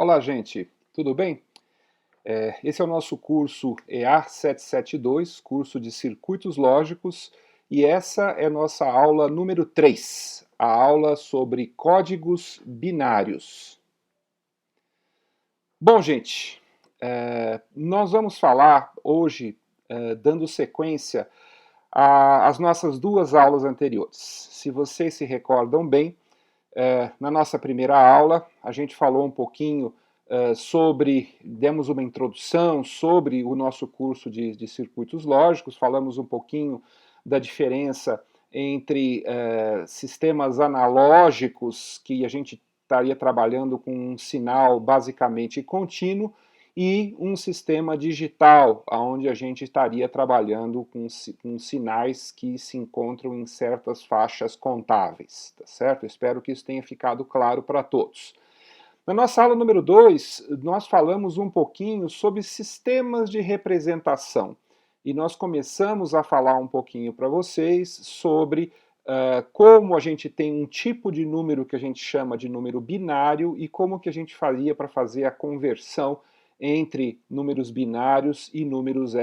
Olá, gente, tudo bem? Esse é o nosso curso EA 772, curso de Circuitos Lógicos, e essa é nossa aula número 3, a aula sobre códigos binários. Bom, gente, nós vamos falar hoje, dando sequência às nossas duas aulas anteriores. Se vocês se recordam bem, na nossa primeira aula, a gente falou um pouquinho demos uma introdução sobre o nosso curso de circuitos lógicos, falamos um pouquinho da diferença entre sistemas analógicos, que a gente estaria trabalhando com um sinal basicamente contínuo, e um sistema digital, onde a gente estaria trabalhando com sinais que se encontram em certas faixas contáveis, tá certo? Espero que isso tenha ficado claro para todos. Na nossa aula número 2, nós falamos um pouquinho sobre sistemas de representação, e nós começamos a falar um pouquinho para vocês sobre como a gente tem um tipo de número que a gente chama de número binário e como que a gente faria para fazer a conversão entre números binários e números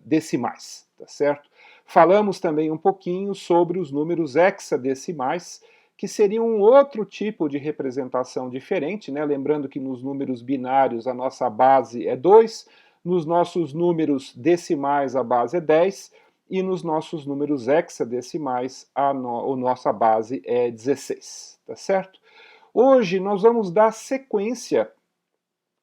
decimais, tá certo? Falamos também um pouquinho sobre os números hexadecimais, que seria um outro tipo de representação diferente, né? Lembrando que nos números binários a nossa base é 2, nos nossos números decimais a base é 10, e nos nossos números hexadecimais a nossa base é 16, tá certo? Hoje nós vamos dar sequência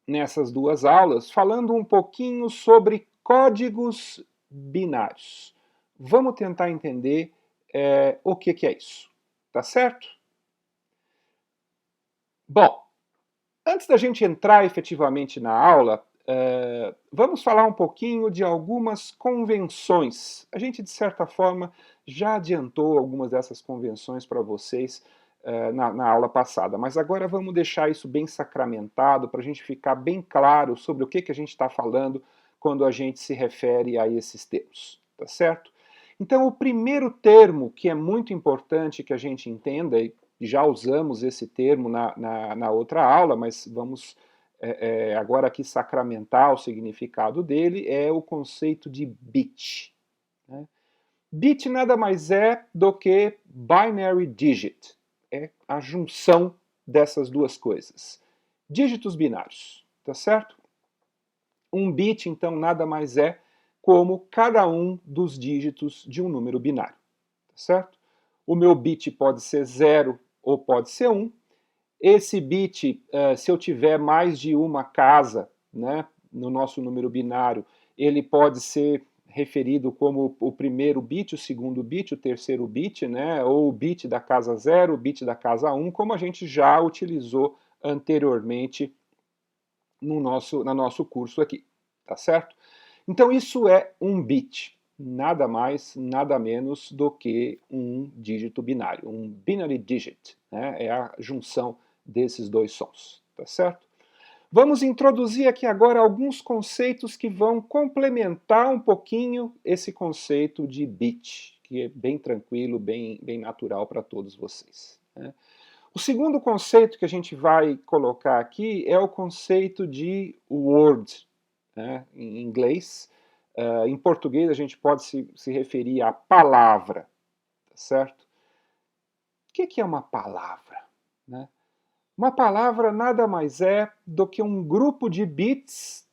nessas duas aulas, falando um pouquinho sobre códigos binários. Vamos tentar entender o que é isso, tá certo? Bom, antes da gente entrar efetivamente na aula, vamos falar um pouquinho de algumas convenções. A gente, de certa forma, já adiantou algumas dessas convenções para vocês na aula passada, mas agora vamos deixar isso bem sacramentado para a gente ficar bem claro sobre o que a gente está falando quando a gente se refere a esses termos, tá certo? Então, o primeiro termo que é muito importante que a gente entenda, e já usamos esse termo na outra aula, mas vamos agora aqui sacramentar o significado dele, é o conceito de bit. Né? Bit nada mais é do que binary digit, é a junção dessas duas coisas. Dígitos binários, tá certo? Um bit, então, nada mais é como cada um dos dígitos de um número binário, tá certo? O meu bit pode ser 0 ou pode ser 1. Esse bit, se eu tiver mais de uma casa, né, no nosso número binário, ele pode ser referido como o primeiro bit, o segundo bit, o terceiro bit, né, ou o bit da casa 0, o bit da casa 1, como a gente já utilizou anteriormente no nosso curso aqui, tá certo? Então isso é um bit, nada mais, nada menos do que um dígito binário, um binary digit, né, é a junção desses dois sons, tá certo? Vamos introduzir aqui agora alguns conceitos que vão complementar um pouquinho esse conceito de bit, que é bem tranquilo, bem natural para todos vocês. Né? O segundo conceito que a gente vai colocar aqui é o conceito de word, né, em inglês. Em português a gente pode se referir à palavra, tá certo? O que é uma palavra? Né? Uma palavra nada mais é do que um grupo de bits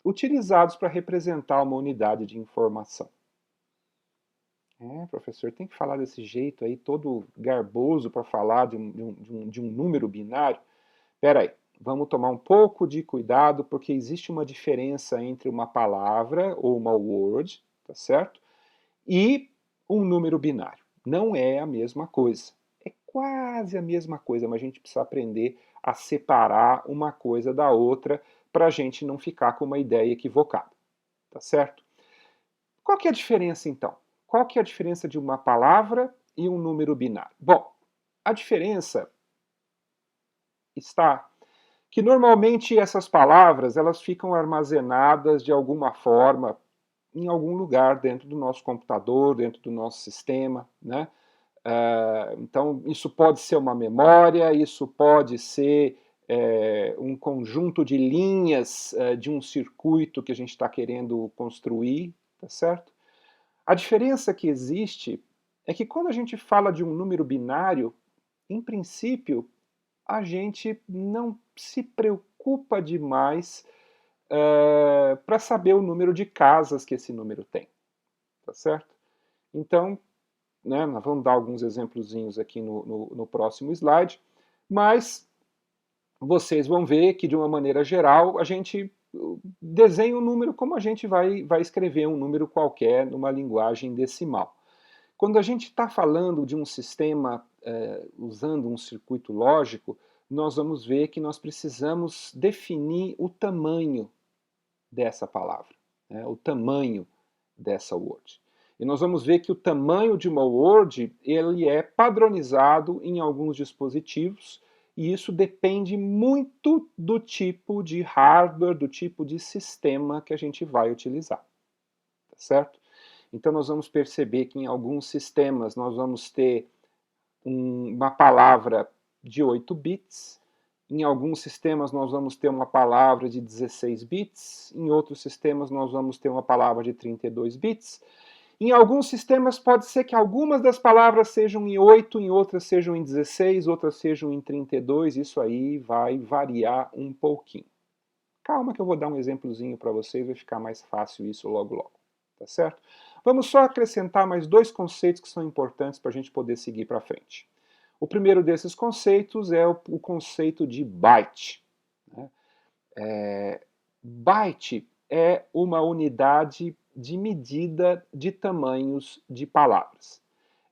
utilizados para representar uma unidade de informação. Professor, tem que falar desse jeito aí, todo garboso para falar de um número binário? Espera aí, vamos tomar um pouco de cuidado, porque existe uma diferença entre uma palavra, ou uma word, tá certo? E um número binário. Não é a mesma coisa. É quase a mesma coisa, mas a gente precisa aprender a separar uma coisa da outra para a gente não ficar com uma ideia equivocada, tá certo? Qual que é a diferença, então? Qual que é a diferença de uma palavra e um número binário? Bom, a diferença está que normalmente essas palavras elas ficam armazenadas de alguma forma em algum lugar dentro do nosso computador, dentro do nosso sistema, né? Então, isso pode ser uma memória, isso pode ser um conjunto de linhas de um circuito que a gente está querendo construir, tá certo? A diferença que existe é que quando a gente fala de um número binário, em princípio, a gente não se preocupa demais para saber o número de casas que esse número tem, tá certo? Então, né, nós vamos dar alguns exemplozinhos aqui no próximo slide, mas vocês vão ver que, de uma maneira geral, a gente desenha um número como a gente vai escrever um número qualquer numa linguagem decimal. Quando a gente está falando de um sistema usando um circuito lógico, nós vamos ver que nós precisamos definir o tamanho dessa palavra, né, o tamanho dessa word. E nós vamos ver que o tamanho de uma word ele é padronizado em alguns dispositivos, e isso depende muito do tipo de hardware, do tipo de sistema que a gente vai utilizar, tá certo? Então nós vamos perceber que em alguns sistemas nós vamos ter uma palavra de 8 bits, em alguns sistemas nós vamos ter uma palavra de 16 bits, em outros sistemas nós vamos ter uma palavra de 32 bits. Em alguns sistemas pode ser que algumas das palavras sejam em 8, em outras sejam em 16, outras sejam em 32, isso aí vai variar um pouquinho. Calma que eu vou dar um exemplozinho para vocês, vai ficar mais fácil isso logo logo, tá certo? Vamos só acrescentar mais dois conceitos que são importantes para a gente poder seguir para frente. O primeiro desses conceitos é o conceito de byte. Né? Byte é uma unidade de medida de tamanhos de palavras.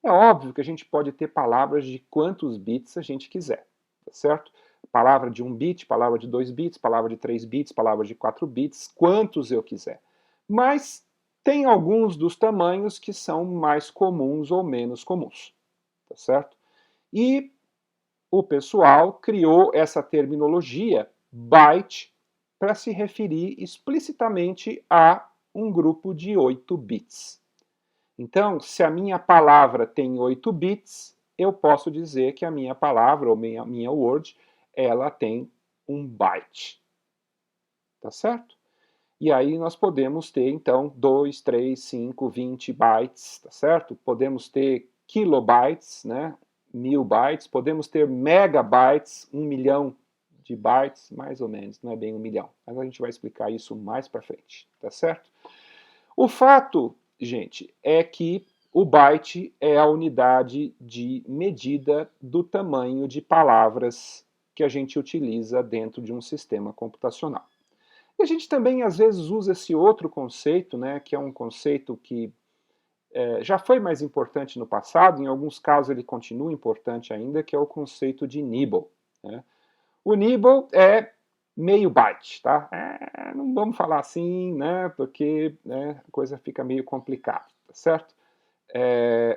É óbvio que a gente pode ter palavras de quantos bits a gente quiser, tá certo? Palavra de 1 bit, palavra de 2 bits, palavra de 3 bits, palavra de 4 bits, quantos eu quiser. Mas tem alguns dos tamanhos que são mais comuns ou menos comuns, tá certo? E o pessoal criou essa terminologia byte para se referir explicitamente a um grupo de 8 bits. Então, se a minha palavra tem 8 bits, eu posso dizer que a minha palavra, ou minha word, ela tem 1 byte. Tá certo? E aí nós podemos ter, então, 2, 3, 5, 20 bytes, tá certo? Podemos ter kilobytes, né? 1000 bytes. Podemos ter megabytes, 1 milhão de bytes, mais ou menos, não é bem 1 milhão. Mas a gente vai explicar isso mais para frente, tá certo? O fato, gente, é que o byte é a unidade de medida do tamanho de palavras que a gente utiliza dentro de um sistema computacional. E a gente também, às vezes, usa esse outro conceito, né, que é um conceito que já foi mais importante no passado, em alguns casos ele continua importante ainda, que é o conceito de nibble. Né? O nibble é meio byte, tá? Não vamos falar assim, né, porque né, a coisa fica meio complicada, tá certo?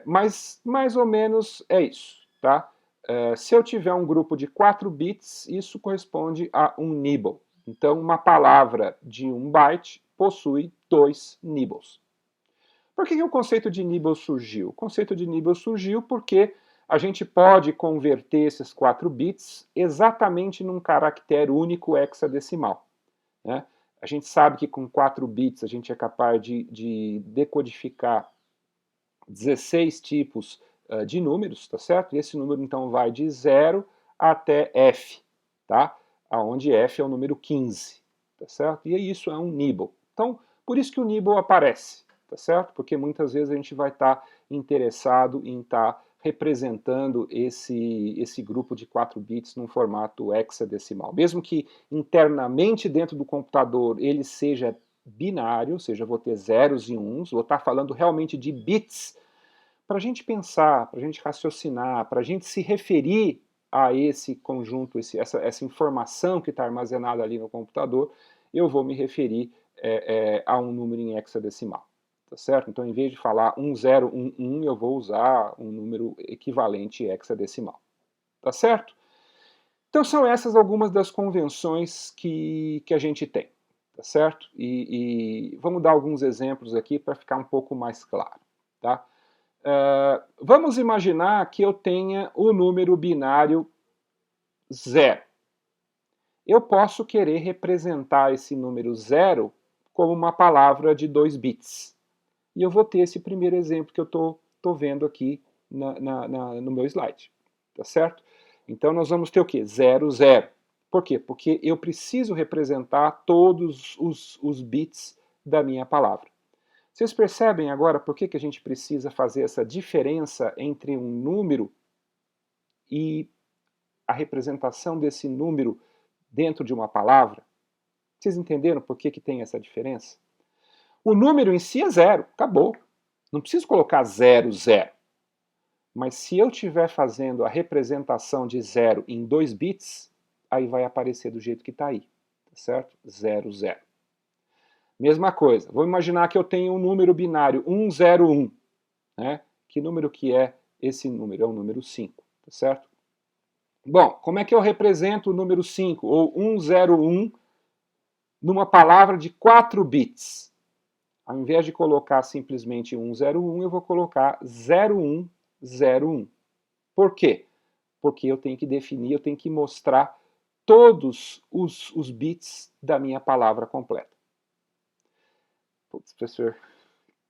Mas mais ou menos é isso, tá? Se eu tiver um grupo de 4 bits, isso corresponde a um nibble. Então, uma palavra de 1 byte possui 2 nibbles. Por que o conceito de nibble surgiu? O conceito de nibble surgiu porque a gente pode converter esses 4 bits exatamente num caractere único hexadecimal. Né? A gente sabe que com 4 bits a gente é capaz de decodificar 16 tipos de números, tá certo? E esse número então vai de 0 até f, tá? Aonde f é o número 15, tá certo? E isso é um nibble. Então, por isso que o nibble aparece, tá certo? Porque muitas vezes a gente vai estar interessado em estar representando esse grupo de 4 bits num formato hexadecimal. Mesmo que internamente dentro do computador ele seja binário, ou seja, vou ter zeros e uns, vou estar falando realmente de bits, para a gente pensar, para a gente raciocinar, para a gente se referir a esse conjunto, essa informação que está armazenada ali no computador, eu vou me referir a um número em hexadecimal. Tá certo? Então, em vez de falar 1011, eu vou usar um número equivalente hexadecimal. Tá certo? Então, são essas algumas das convenções que a gente tem. Tá certo? E vamos dar alguns exemplos aqui para ficar um pouco mais claro. Tá? Vamos imaginar que eu tenha o número binário 0. Eu posso querer representar esse número 0 como uma palavra de 2 bits. E eu vou ter esse primeiro exemplo que eu estou vendo aqui no meu slide. Tá certo? Então nós vamos ter o quê? 0, 0. Por quê? Porque eu preciso representar todos os bits da minha palavra. Vocês percebem agora por que a gente precisa fazer essa diferença entre um número e a representação desse número dentro de uma palavra? Vocês entenderam por que tem essa diferença? O número em si é 0, acabou. Não preciso colocar 0, 0. Mas se eu estiver fazendo a representação de 0 em 2 bits, aí vai aparecer do jeito que está aí, tá certo? 0, 0. Mesma coisa, vou imaginar que eu tenho um número binário 101. Né? Que número que é esse número? É o número 5, tá certo? Bom, como é que eu represento o número 5, ou 101, numa palavra de 4 bits? Ao invés de colocar simplesmente 101, eu vou colocar 0101. Por quê? Porque eu tenho que definir, eu tenho que mostrar todos os bits da minha palavra completa. Putz, professor,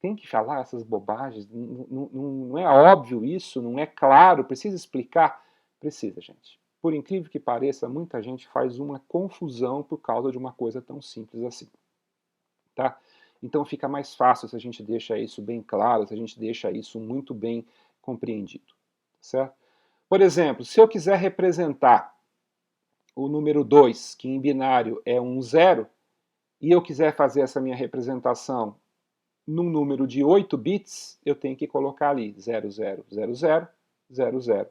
tem que falar essas bobagens? Não é óbvio isso? Não é claro? Precisa explicar? Precisa, gente. Por incrível que pareça, muita gente faz uma confusão por causa de uma coisa tão simples assim. Tá? Então fica mais fácil se a gente deixa isso bem claro, se a gente deixa isso muito bem compreendido. Certo? Por exemplo, se eu quiser representar o número 2, que em binário é 0, e eu quiser fazer essa minha representação num número de 8 bits, eu tenho que colocar ali 0000, 0010.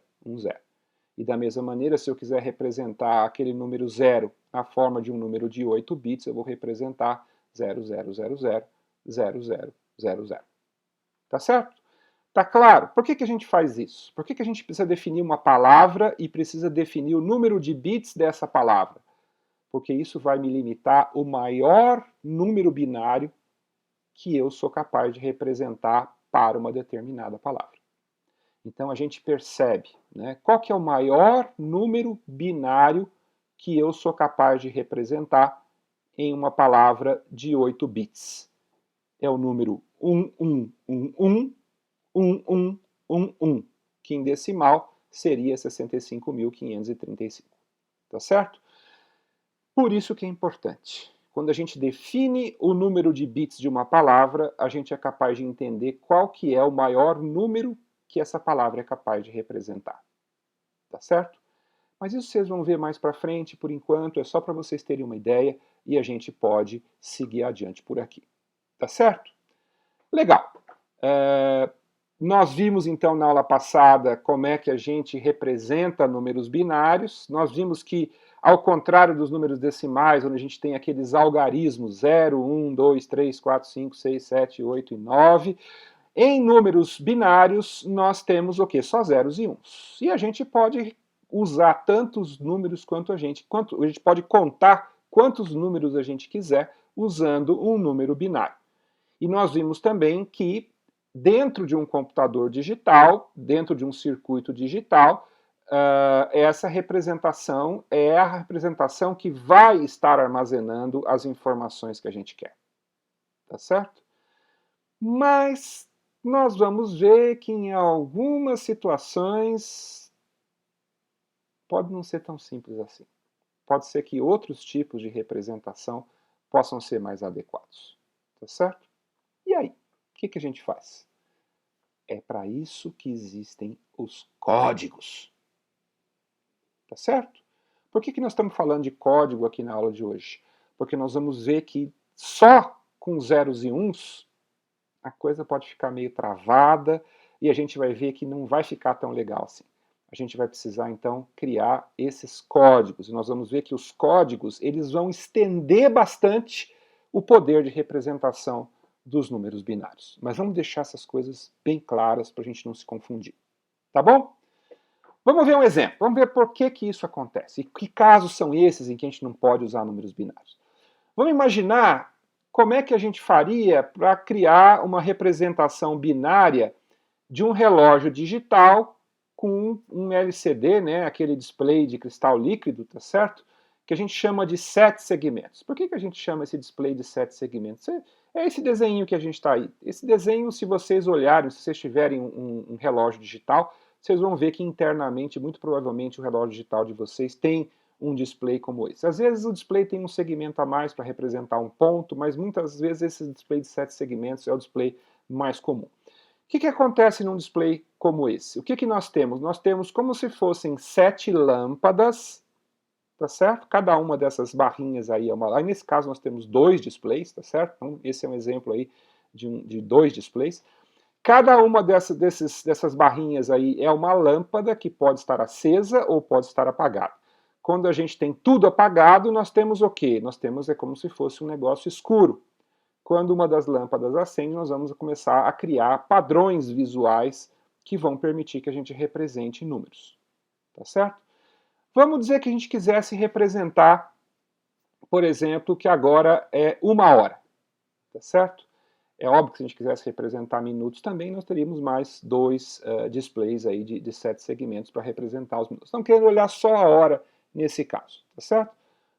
E da mesma maneira, se eu quiser representar aquele número 0 na forma de um número de 8 bits, eu vou representar 00000000. Tá certo? Tá claro? Por que a gente faz isso? Por que a gente precisa definir uma palavra e precisa definir o número de bits dessa palavra? Porque isso vai me limitar o maior número binário que eu sou capaz de representar para uma determinada palavra. Então a gente percebe, né, qual que é o maior número binário que eu sou capaz de representar em uma palavra de 8 bits. É o número 11111111, que em decimal seria 65.535. Tá certo? Por isso que é importante. Quando a gente define o número de bits de uma palavra, a gente é capaz de entender qual que é o maior número que essa palavra é capaz de representar. Tá certo? Mas isso vocês vão ver mais para frente, por enquanto é só para vocês terem uma ideia e a gente pode seguir adiante por aqui. Tá certo? Legal. Nós vimos então na aula passada como é que a gente representa números binários. Nós vimos que, ao contrário dos números decimais, onde a gente tem aqueles algarismos 0, 1, 2, 3, 4, 5, 6, 7, 8 e 9, em números binários nós temos o quê? Só zeros e uns. E a gente pode usar tantos números quanto a gente pode contar quantos números a gente quiser usando um número binário. E nós vimos também que dentro de um computador digital, dentro de um circuito digital, essa representação é a representação que vai estar armazenando as informações que a gente quer. Tá certo? Mas nós vamos ver que em algumas situações pode não ser tão simples assim. Pode ser que outros tipos de representação possam ser mais adequados. Tá certo? E aí? O que a gente faz? É para isso que existem os códigos. Tá certo? Por que nós estamos falando de código aqui na aula de hoje? Porque nós vamos ver que só com zeros e uns a coisa pode ficar meio travada e a gente vai ver que não vai ficar tão legal assim. A gente vai precisar, então, criar esses códigos. E nós vamos ver que os códigos eles vão estender bastante o poder de representação dos números binários. Mas vamos deixar essas coisas bem claras para a gente não se confundir. Tá bom? Vamos ver um exemplo. Vamos ver por que isso acontece. E que casos são esses em que a gente não pode usar números binários. Vamos imaginar como é que a gente faria para criar uma representação binária de um relógio digital com um LCD, né, aquele display de cristal líquido, tá certo? Que a gente chama de 7 segmentos. Por que a gente chama esse display de 7 segmentos? É esse desenho que a gente está aí. Esse desenho, se vocês olharem, se vocês tiverem um relógio digital, vocês vão ver que internamente, muito provavelmente, o relógio digital de vocês tem um display como esse. Às vezes o display tem um segmento a mais para representar um ponto, mas muitas vezes esse display de 7 segmentos é o display mais comum. O que acontece num display como esse? O que nós temos? Nós temos como se fossem 7 lâmpadas, tá certo? Cada uma dessas barrinhas aí é uma... Aí nesse caso nós temos 2 displays, tá certo? Então esse é um exemplo aí de 2 displays. Cada uma dessas barrinhas aí é uma lâmpada que pode estar acesa ou pode estar apagada. Quando a gente tem tudo apagado, nós temos o quê? Nós temos, é como se fosse um negócio escuro. Quando uma das lâmpadas acende, nós vamos começar a criar padrões visuais que vão permitir que a gente represente números. Tá certo? Vamos dizer que a gente quisesse representar, por exemplo, que agora é 1 hora. Tá certo? É óbvio que se a gente quisesse representar minutos também, nós teríamos mais 2 displays aí de 7 segmentos para representar os minutos. Estamos querendo olhar só a hora nesse caso, tá certo?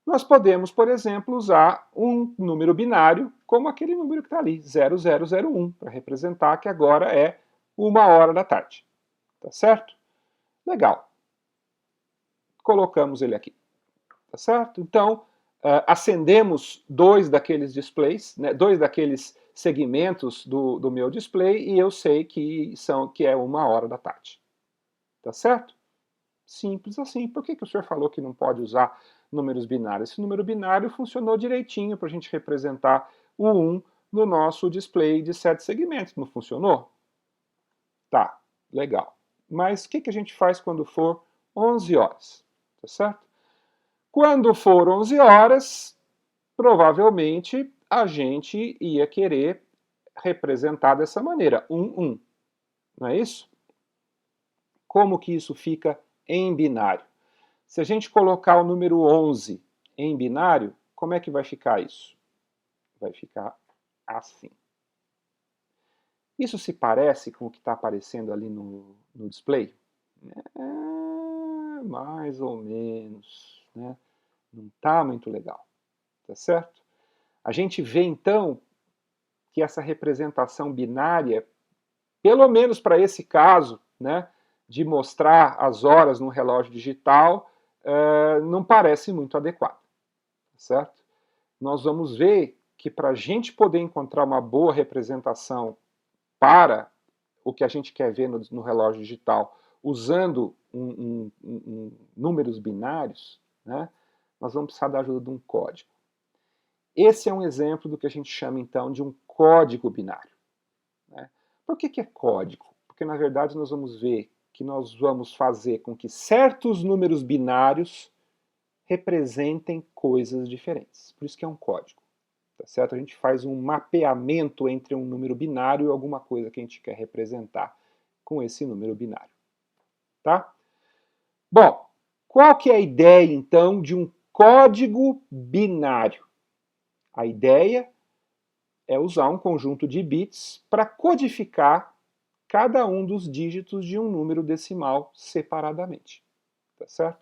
Nós podemos, por exemplo, usar um número binário, como aquele número que está ali, 0001, para representar que agora é 1 hora da tarde. Tá certo? Legal. Colocamos ele aqui. Tá certo? Então, acendemos 2 daqueles displays, né, 2 daqueles segmentos do meu display e eu sei que é 1 hora da tarde. Tá certo? Simples assim. Por que o senhor falou que não pode usar números binários? Esse número binário funcionou direitinho para a gente representar o 1 no nosso display de 7 segmentos. Não funcionou? Tá, legal. Mas o que a gente faz quando for 11 horas? Tá certo? Quando for 11 horas, provavelmente a gente ia querer representar dessa maneira, 1. Não é isso? Como que isso fica em binário? Se a gente colocar o número 11 em binário, como é que vai ficar isso? Vai ficar assim. Isso se parece com o que está aparecendo ali no display? Mais ou menos, né? Não está muito legal, tá certo? A gente vê então que essa representação binária, pelo menos para esse caso, né, de mostrar as horas no relógio digital, não parece muito adequada, certo? Nós vamos ver que para a gente poder encontrar uma boa representação para o que a gente quer ver no relógio digital, usando números binários, né, nós vamos precisar da ajuda de um código. Esse é um exemplo do que a gente chama, então, de um código binário. Né? Por que é código? Porque, na verdade, nós vamos ver que nós vamos fazer com que certos números binários representem coisas diferentes. Por isso que é um código. Tá certo? A gente faz um mapeamento entre um número binário e alguma coisa que a gente quer representar com esse número binário. Tá? Bom, qual que é a ideia, então, de um código binário? A ideia é usar um conjunto de bits para codificar cada um dos dígitos de um número decimal separadamente. Tá certo?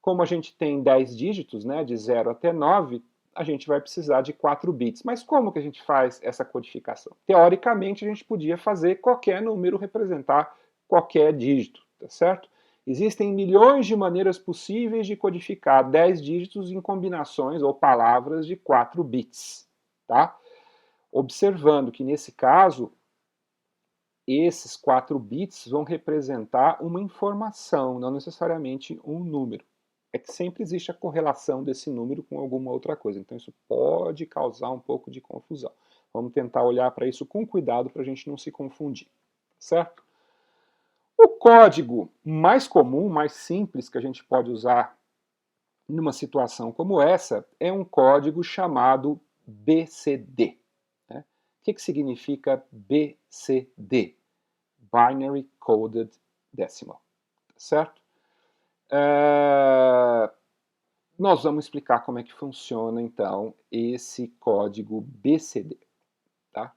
Como a gente tem 10 dígitos, né, de 0 até 9, a gente vai precisar de 4 bits. Mas como que a gente faz essa codificação? Teoricamente, a gente podia fazer qualquer número representar qualquer dígito, tá certo? Existem milhões de maneiras possíveis de codificar 10 dígitos em combinações ou palavras de 4 bits, tá? Observando que, nesse caso, esses 4 bits vão representar uma informação, não necessariamente um número. É que sempre existe a correlação desse número com alguma outra coisa, então isso pode causar um pouco de confusão. Vamos tentar olhar para isso com cuidado para a gente não se confundir, certo? O código mais comum, mais simples que a gente pode usar numa situação como essa é um código chamado BCD. Né? O que significa BCD? Binary Coded Decimal, certo? Nós vamos explicar como é que funciona, então, esse código BCD. Tá?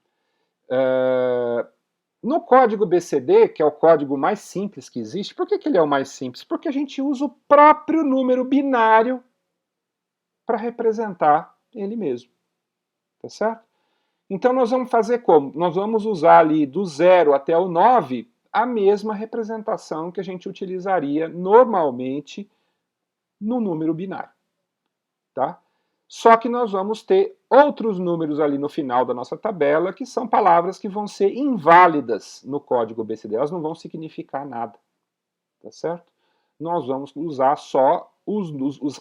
No código BCD, que é o código mais simples que existe, por que ele é o mais simples? Porque a gente usa o próprio número binário para representar ele mesmo, tá certo? Então nós vamos fazer como? Nós vamos usar ali do 0 até o 9 a mesma representação que a gente utilizaria normalmente no número binário, tá? Só que nós vamos ter outros números ali no final da nossa tabela que são palavras que vão ser inválidas no código BCD, elas não vão significar nada, tá certo? Nós vamos usar só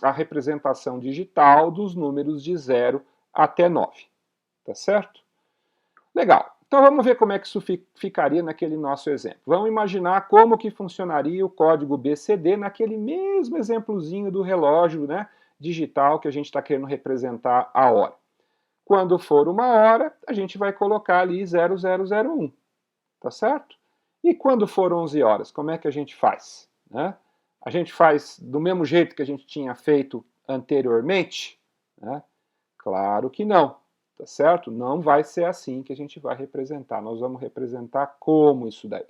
a representação digital dos números de 0 até 9, tá certo? Legal. Então vamos ver como é que isso ficaria naquele nosso exemplo. Vamos imaginar como que funcionaria o código BCD naquele mesmo exemplozinho do relógio, né, digital que a gente está querendo representar a hora. Quando for 1 hora, a gente vai colocar ali 0001, tá certo? E quando for 11 horas, como é que a gente faz? Né? A gente faz do mesmo jeito que a gente tinha feito anteriormente? Né? Claro que não. Tá certo? Não vai ser assim que a gente vai representar. Nós vamos representar como isso daí?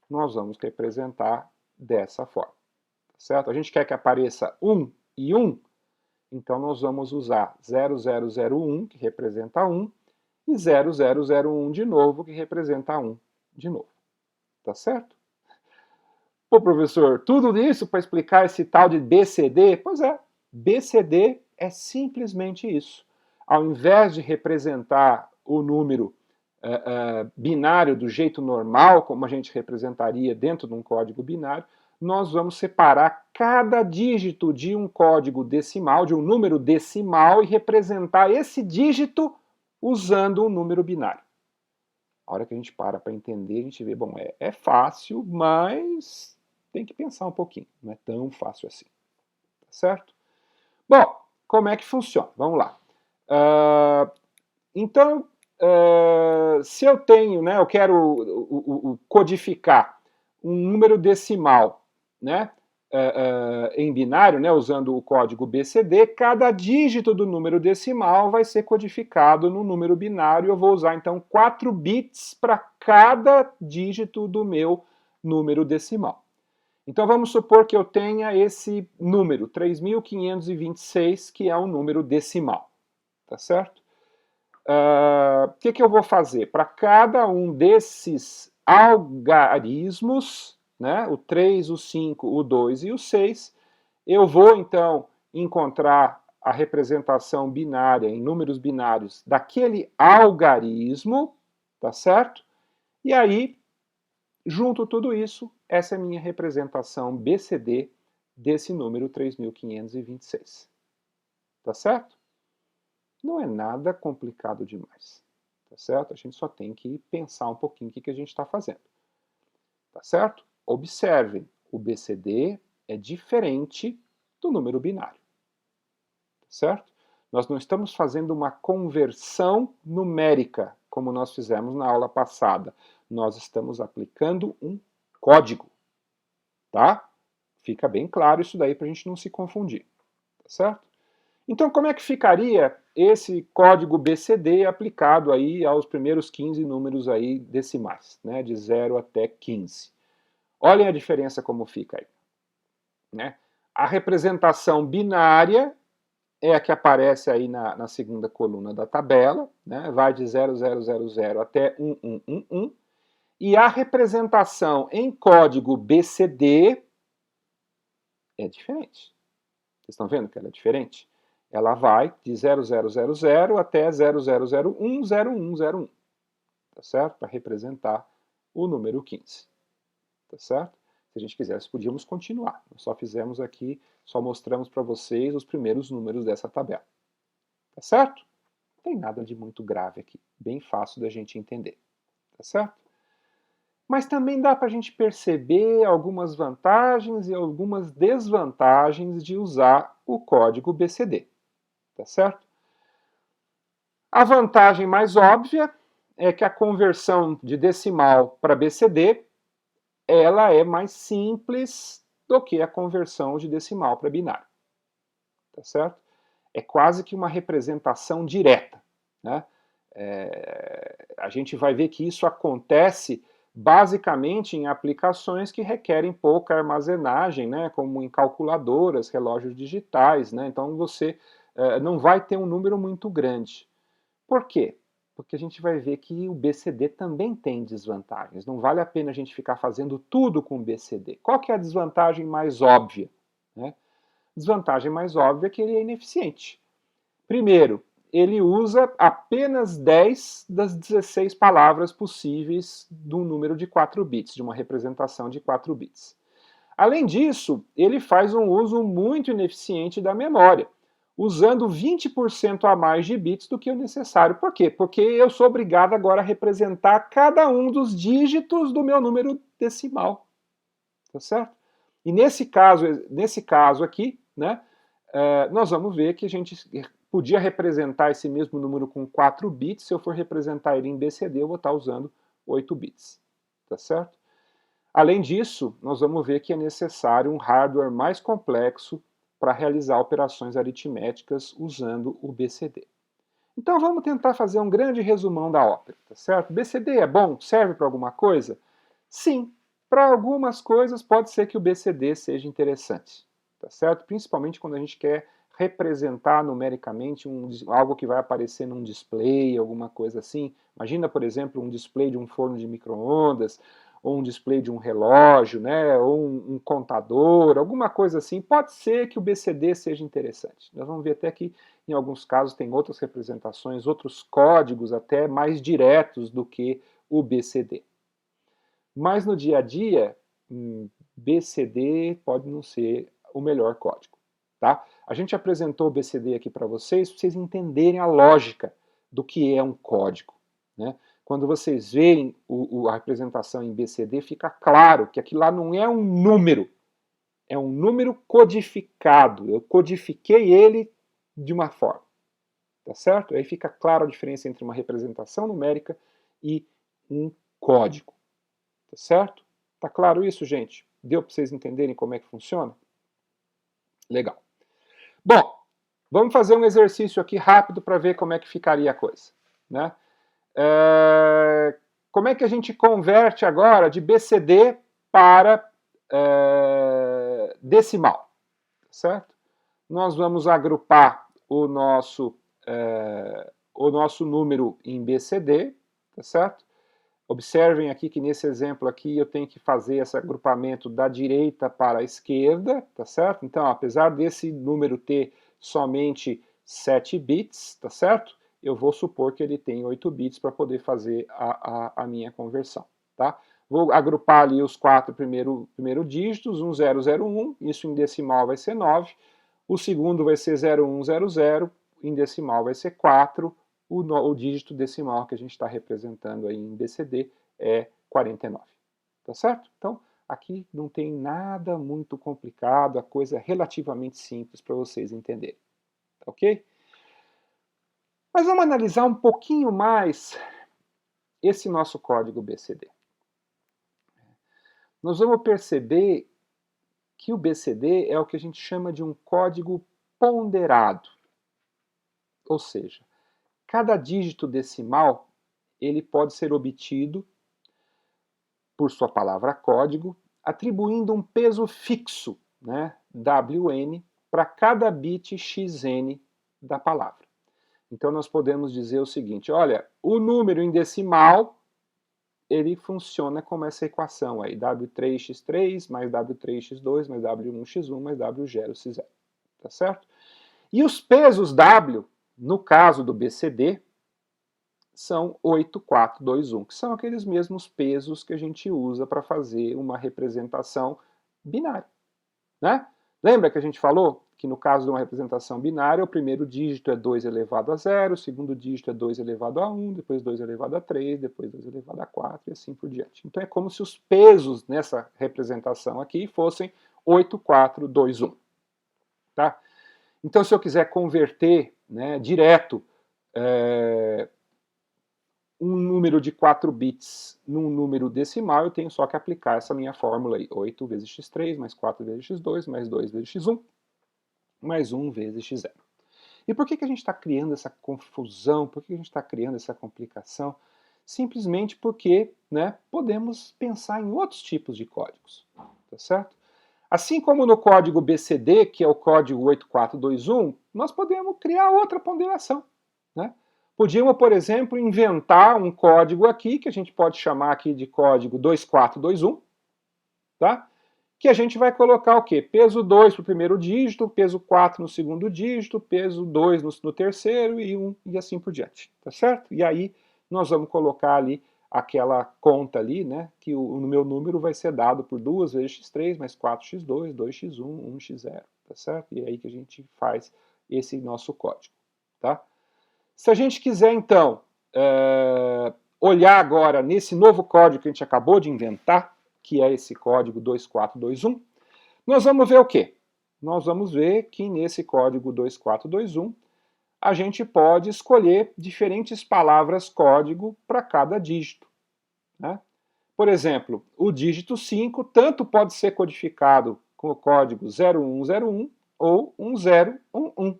Nós vamos representar dessa forma. Tá certo? A gente quer que apareça 1 e 1, então nós vamos usar 0001, que representa 1, e 0001 de novo, que representa 1 de novo. Tá certo? Pô, professor, tudo isso para explicar esse tal de BCD? Pois é, BCD é simplesmente isso. Ao invés de representar o número binário do jeito normal, como a gente representaria dentro de um código binário, nós vamos separar cada dígito de um código decimal, de um número decimal, e representar esse dígito usando um número binário. A hora que a gente para entender, a gente vê, bom, é fácil, mas tem que pensar um pouquinho. Não é tão fácil assim. Tá certo? Bom, como é que funciona? Vamos lá. Então, se eu tenho, né, eu quero codificar um número decimal, né, em binário, né, usando o código BCD, cada dígito do número decimal vai ser codificado no número binário. Eu vou usar, então, 4 bits para cada dígito do meu número decimal. Então, vamos supor que eu tenha esse número, 3.526, que é um número decimal. Tá certo? O que eu vou fazer? Para cada um desses algarismos, né, o 3, o 5, o 2 e o 6, eu vou, então, encontrar a representação binária em números binários daquele algarismo, tá certo? E aí, junto tudo isso, essa é a minha representação BCD desse número 3.526. Tá certo? Não é nada complicado demais, tá certo? A gente só tem que pensar um pouquinho o que a gente está fazendo, tá certo? Observem, o BCD é diferente do número binário, tá certo? Nós não estamos fazendo uma conversão numérica, como nós fizemos na aula passada. Nós estamos aplicando um código, tá? Fica bem claro isso daí para a gente não se confundir, tá certo? Então, como é que ficaria esse código BCD aplicado aí aos primeiros 15 números aí decimais, né, de 0 até 15? Olhem a diferença como fica aí. Né? A representação binária é a que aparece aí na segunda coluna da tabela, né, vai de 0000 até 1111, e a representação em código BCD é diferente. Vocês estão vendo que ela é diferente? Ela vai de 0000 até 00010101, tá certo? Para representar o número 15, tá certo? Se a gente quisesse, podíamos continuar. Nós só fizemos aqui, só mostramos para vocês os primeiros números dessa tabela, tá certo? Não tem nada de muito grave aqui, bem fácil da gente entender, tá certo? Mas também dá para a gente perceber algumas vantagens e algumas desvantagens de usar o código BCD. Tá certo? A vantagem mais óbvia é que a conversão de decimal para BCD ela é mais simples do que a conversão de decimal para binário. Tá certo? É quase que uma representação direta. Né? A gente vai ver que isso acontece basicamente em aplicações que requerem pouca armazenagem, né, como em calculadoras, relógios digitais, né, então você não vai ter um número muito grande. Por quê? Porque a gente vai ver que o BCD também tem desvantagens. Não vale a pena a gente ficar fazendo tudo com o BCD. Qual que é a desvantagem mais óbvia? Né? Desvantagem mais óbvia é que ele é ineficiente. Primeiro, ele usa apenas 10 das 16 palavras possíveis de um número de 4 bits, de uma representação de 4 bits. Além disso, ele faz um uso muito ineficiente da memória, usando 20% a mais de bits do que o necessário. Por quê? Porque eu sou obrigado agora a representar cada um dos dígitos do meu número decimal. Tá certo? E nesse caso aqui, né, nós vamos ver que a gente podia representar esse mesmo número com 4 bits. Se eu for representar ele em BCD, eu vou estar usando 8 bits. Tá certo? Além disso, nós vamos ver que é necessário um hardware mais complexo para realizar operações aritméticas usando o BCD. Então vamos tentar fazer um grande resumão da ópera, tá certo? BCD é bom? Serve para alguma coisa? Sim, para algumas coisas pode ser que o BCD seja interessante, tá certo? Principalmente quando a gente quer representar numericamente algo que vai aparecer num display, alguma coisa assim. Imagina, por exemplo, um display de um forno de micro-ondas, ou um display de um relógio, né, ou um contador, alguma coisa assim. Pode ser que o BCD seja interessante. Nós vamos ver até que em alguns casos tem outras representações, outros códigos até mais diretos do que o BCD. Mas no dia a dia, BCD pode não ser o melhor código. Tá? A gente apresentou o BCD aqui para vocês entenderem a lógica do que é um código. Né? Quando vocês veem a representação em BCD, fica claro que aquilo lá não é um número, é um número codificado. Eu codifiquei ele de uma forma. Tá certo? Aí fica clara a diferença entre uma representação numérica e um código. Tá certo? Tá claro isso, gente? Deu para vocês entenderem como é que funciona? Legal. Bom, vamos fazer um exercício aqui rápido para ver como é que ficaria a coisa. Né? Como é que a gente converte agora de BCD para decimal? Certo? Nós vamos agrupar o nosso número em BCD, tá certo? Observem aqui que nesse exemplo aqui eu tenho que fazer esse agrupamento da direita para a esquerda, tá certo? Então, apesar desse número ter somente 7 bits, tá certo? Eu vou supor que ele tem 8 bits para poder fazer a minha conversão, tá? Vou agrupar ali os 4 primeiros dígitos, 1001, isso em decimal vai ser 9, o segundo vai ser 0100, em decimal vai ser 4, o dígito decimal que a gente está representando aí em BCD é 49. Tá certo? Então, aqui não tem nada muito complicado, a coisa é relativamente simples para vocês entenderem. Tá ok? Mas vamos analisar um pouquinho mais esse nosso código BCD. Nós vamos perceber que o BCD é o que a gente chama de um código ponderado. Ou seja, cada dígito decimal ele pode ser obtido por sua palavra código, atribuindo um peso fixo, né, WN, para cada bit XN da palavra. Então nós podemos dizer o seguinte, olha, o número em decimal, ele funciona como essa equação aí, W3x3 mais W3x2 mais W1x1 mais W0x0, tá certo? E os pesos W, no caso do BCD, são 8, 4, 2, 1, que são aqueles mesmos pesos que a gente usa para fazer uma representação binária. Né? Lembra que a gente falou que no caso de uma representação binária, o primeiro dígito é 2 elevado a 0, o segundo dígito é 2 elevado a 1, depois 2 elevado a 3, depois 2 elevado a 4 e assim por diante. Então é como se os pesos nessa representação aqui fossem 8, 4, 2, 1. Tá? Então se eu quiser converter, né, direto um número de 4 bits num número decimal, eu tenho só que aplicar essa minha fórmula aí. 8 vezes x3, mais 4 vezes x2, mais 2 vezes x1, mais 1 vezes x0. E por que a gente está criando essa confusão? Por que a gente está criando essa complicação? simplesmente porque, né, podemos pensar em outros tipos de códigos, tá certo? Assim como no código BCD, que é o código 8421, nós podemos criar outra ponderação, né? Podíamos, por exemplo, inventar um código aqui, que a gente pode chamar aqui de código 2421, tá? Que a gente vai colocar o quê? Peso 2 para o primeiro dígito, peso 4 no segundo dígito, peso 2 no terceiro e 1 e assim por diante, tá certo? E aí nós vamos colocar ali aquela conta ali, né, que o meu número vai ser dado por 2 vezes x3 mais 4x2, 2x1, 1x0, tá certo? E é aí que a gente faz esse nosso código, tá? Se a gente quiser, então, olhar agora nesse novo código que a gente acabou de inventar, que é esse código 2421, nós vamos ver o quê? Nós vamos ver que nesse código 2421 a gente pode escolher diferentes palavras-código para cada dígito, né? Por exemplo, o dígito 5 tanto pode ser codificado com o código 0101 ou 1011.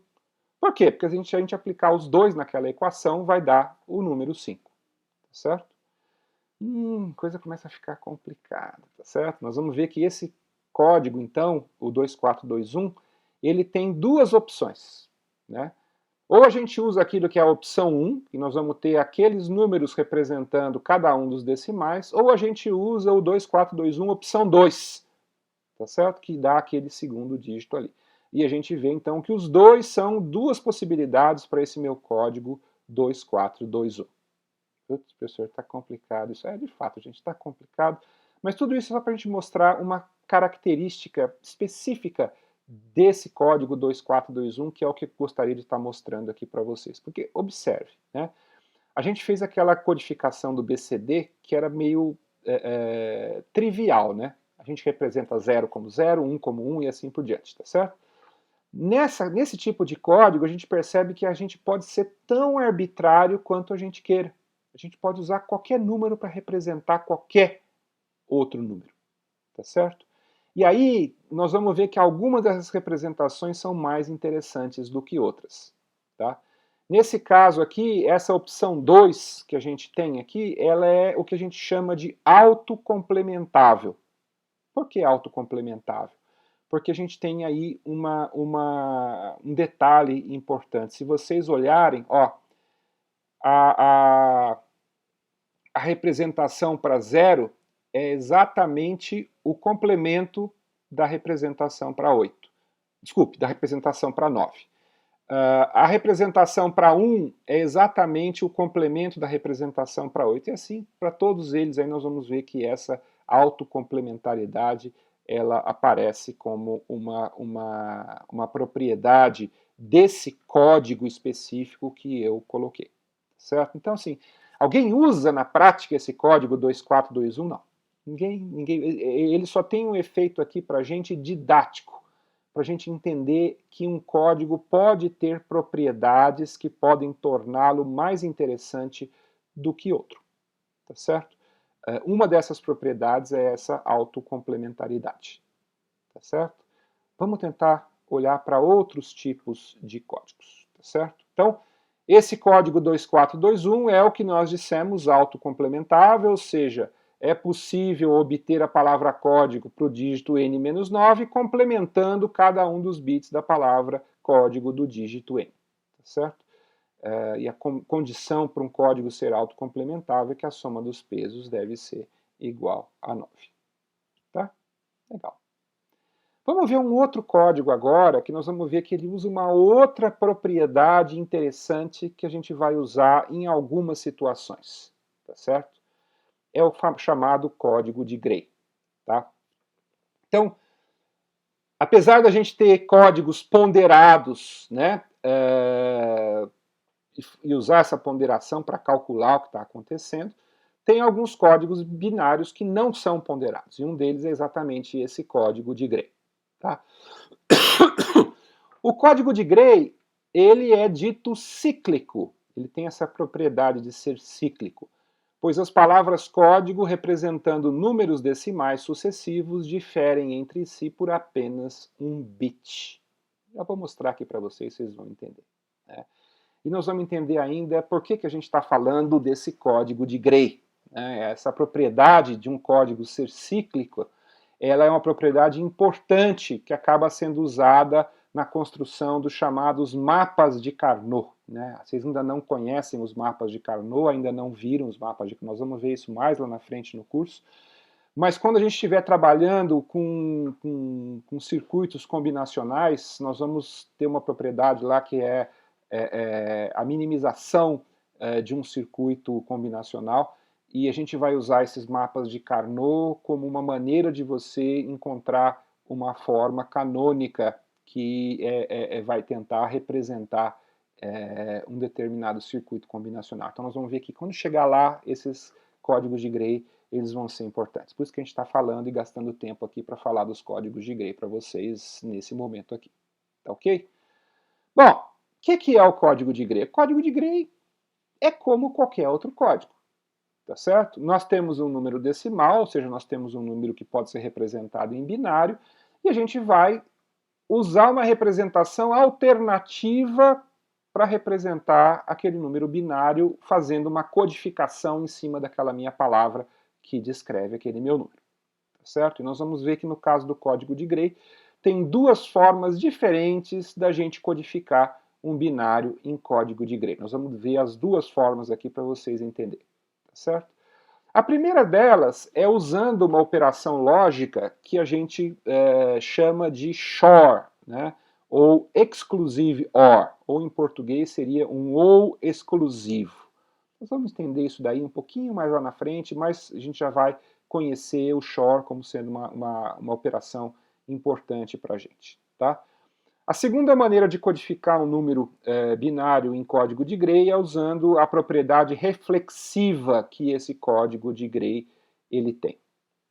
Por quê? Porque se a gente aplicar os dois naquela equação, vai dar o número 5, tá certo? Coisa começa a ficar complicada, tá certo? Nós vamos ver que esse código, então, o 2421, ele tem duas opções, né? Ou a gente usa aquilo que é a opção 1, que nós vamos ter aqueles números representando cada um dos decimais, ou a gente usa o 2421 opção 2, tá certo? Que dá aquele segundo dígito ali. E a gente vê então que os dois são duas possibilidades para esse meu código 2421. Putz, professor, está complicado. Isso é de fato, gente, está complicado. Mas tudo isso é só para a gente mostrar uma característica específica desse código 2421, que é o que eu gostaria de estar mostrando aqui para vocês. Porque, observe, né? A gente fez aquela codificação do BCD que era meio trivial, né? A gente representa 0 como 0, 1 como 1 e assim por diante, tá certo? Nesse tipo de código, a gente percebe que a gente pode ser tão arbitrário quanto a gente queira. A gente pode usar qualquer número para representar qualquer outro número, tá certo? E aí, nós vamos ver que algumas dessas representações são mais interessantes do que outras, tá? Nesse caso aqui, essa opção 2 que a gente tem aqui, ela é o que a gente chama de autocomplementável. Por que autocomplementável? Porque a gente tem aí um detalhe importante. Se vocês olharem, ó, a, a representação para 0 é exatamente o complemento da representação para 8. Desculpe, da representação para 9. A representação para 1 é exatamente o complemento da representação para 8. E assim, para todos eles, aí nós vamos ver que essa autocomplementariedade ela aparece como uma propriedade desse código específico que eu coloquei. Certo? Então, assim, alguém usa na prática esse código 2421? Não. Ninguém, ele só tem um efeito aqui para a gente didático, para a gente entender que um código pode ter propriedades que podem torná-lo mais interessante do que outro, tá certo? Uma dessas propriedades é essa autocomplementaridade, tá certo? Vamos tentar olhar para outros tipos de códigos, tá certo? Então, esse código 2421 é o que nós dissemos autocomplementável, ou seja, é possível obter a palavra código para o dígito n-9 complementando cada um dos bits da palavra código do dígito n, tá certo? E a condição para um código ser autocomplementável é que a soma dos pesos deve ser igual a 9. Tá? Legal. Vamos ver um outro código agora, que nós vamos ver que ele usa uma outra propriedade interessante que a gente vai usar em algumas situações, tá certo? É o chamado código de Gray, tá? Então, apesar da gente ter códigos ponderados, né, e usar essa ponderação para calcular o que está acontecendo, tem alguns códigos binários que não são ponderados, e um deles é exatamente esse código de Gray. Tá? O código de Gray, ele é dito cíclico, ele tem essa propriedade de ser cíclico, pois as palavras código representando números decimais sucessivos diferem entre si por apenas um bit. Já vou mostrar aqui para vocês, vocês vão entender, né? e nós vamos entender ainda por que a gente está falando desse código de Gray. Né? Essa propriedade de um código ser cíclico, ela é uma propriedade importante que acaba sendo usada na construção dos chamados mapas de Carnot. Né? Vocês ainda não conhecem os mapas de Carnot, ainda não viram os mapas de Carnot, nós vamos ver isso mais lá na frente no curso. Mas quando a gente estiver trabalhando com circuitos combinacionais, nós vamos ter uma propriedade lá que é a minimização de um circuito combinacional, e a gente vai usar esses mapas de Carnot como uma maneira de você encontrar uma forma canônica que vai tentar representar um determinado circuito combinacional. Então nós vamos ver que quando chegar lá, esses códigos de Gray eles vão ser importantes. Por isso que a gente está falando e gastando tempo aqui para falar dos códigos de Gray para vocês nesse momento aqui. Tá ok? Bom, o que é o código de Gray? O código de Gray é como qualquer outro código. Tá certo? Nós temos um número decimal, ou seja, nós temos um número que pode ser representado em binário, e a gente vai usar uma representação alternativa para representar aquele número binário, fazendo uma codificação em cima daquela minha palavra que descreve aquele meu número. Tá certo? E nós vamos ver que no caso do código de Gray, tem duas formas diferentes da gente codificar um binário em código de Gray. Nós vamos ver as duas formas aqui para vocês entenderem. Tá certo? A primeira delas é usando uma operação lógica que a gente chama de XOR, né? Ou exclusive OR, ou em português seria um ou exclusivo. Nós vamos entender isso daí um pouquinho mais lá na frente, mas a gente já vai conhecer o XOR como sendo uma operação importante para a gente. Tá? A segunda maneira de codificar um número binário em código de Gray é usando a propriedade reflexiva que esse código de Gray ele tem.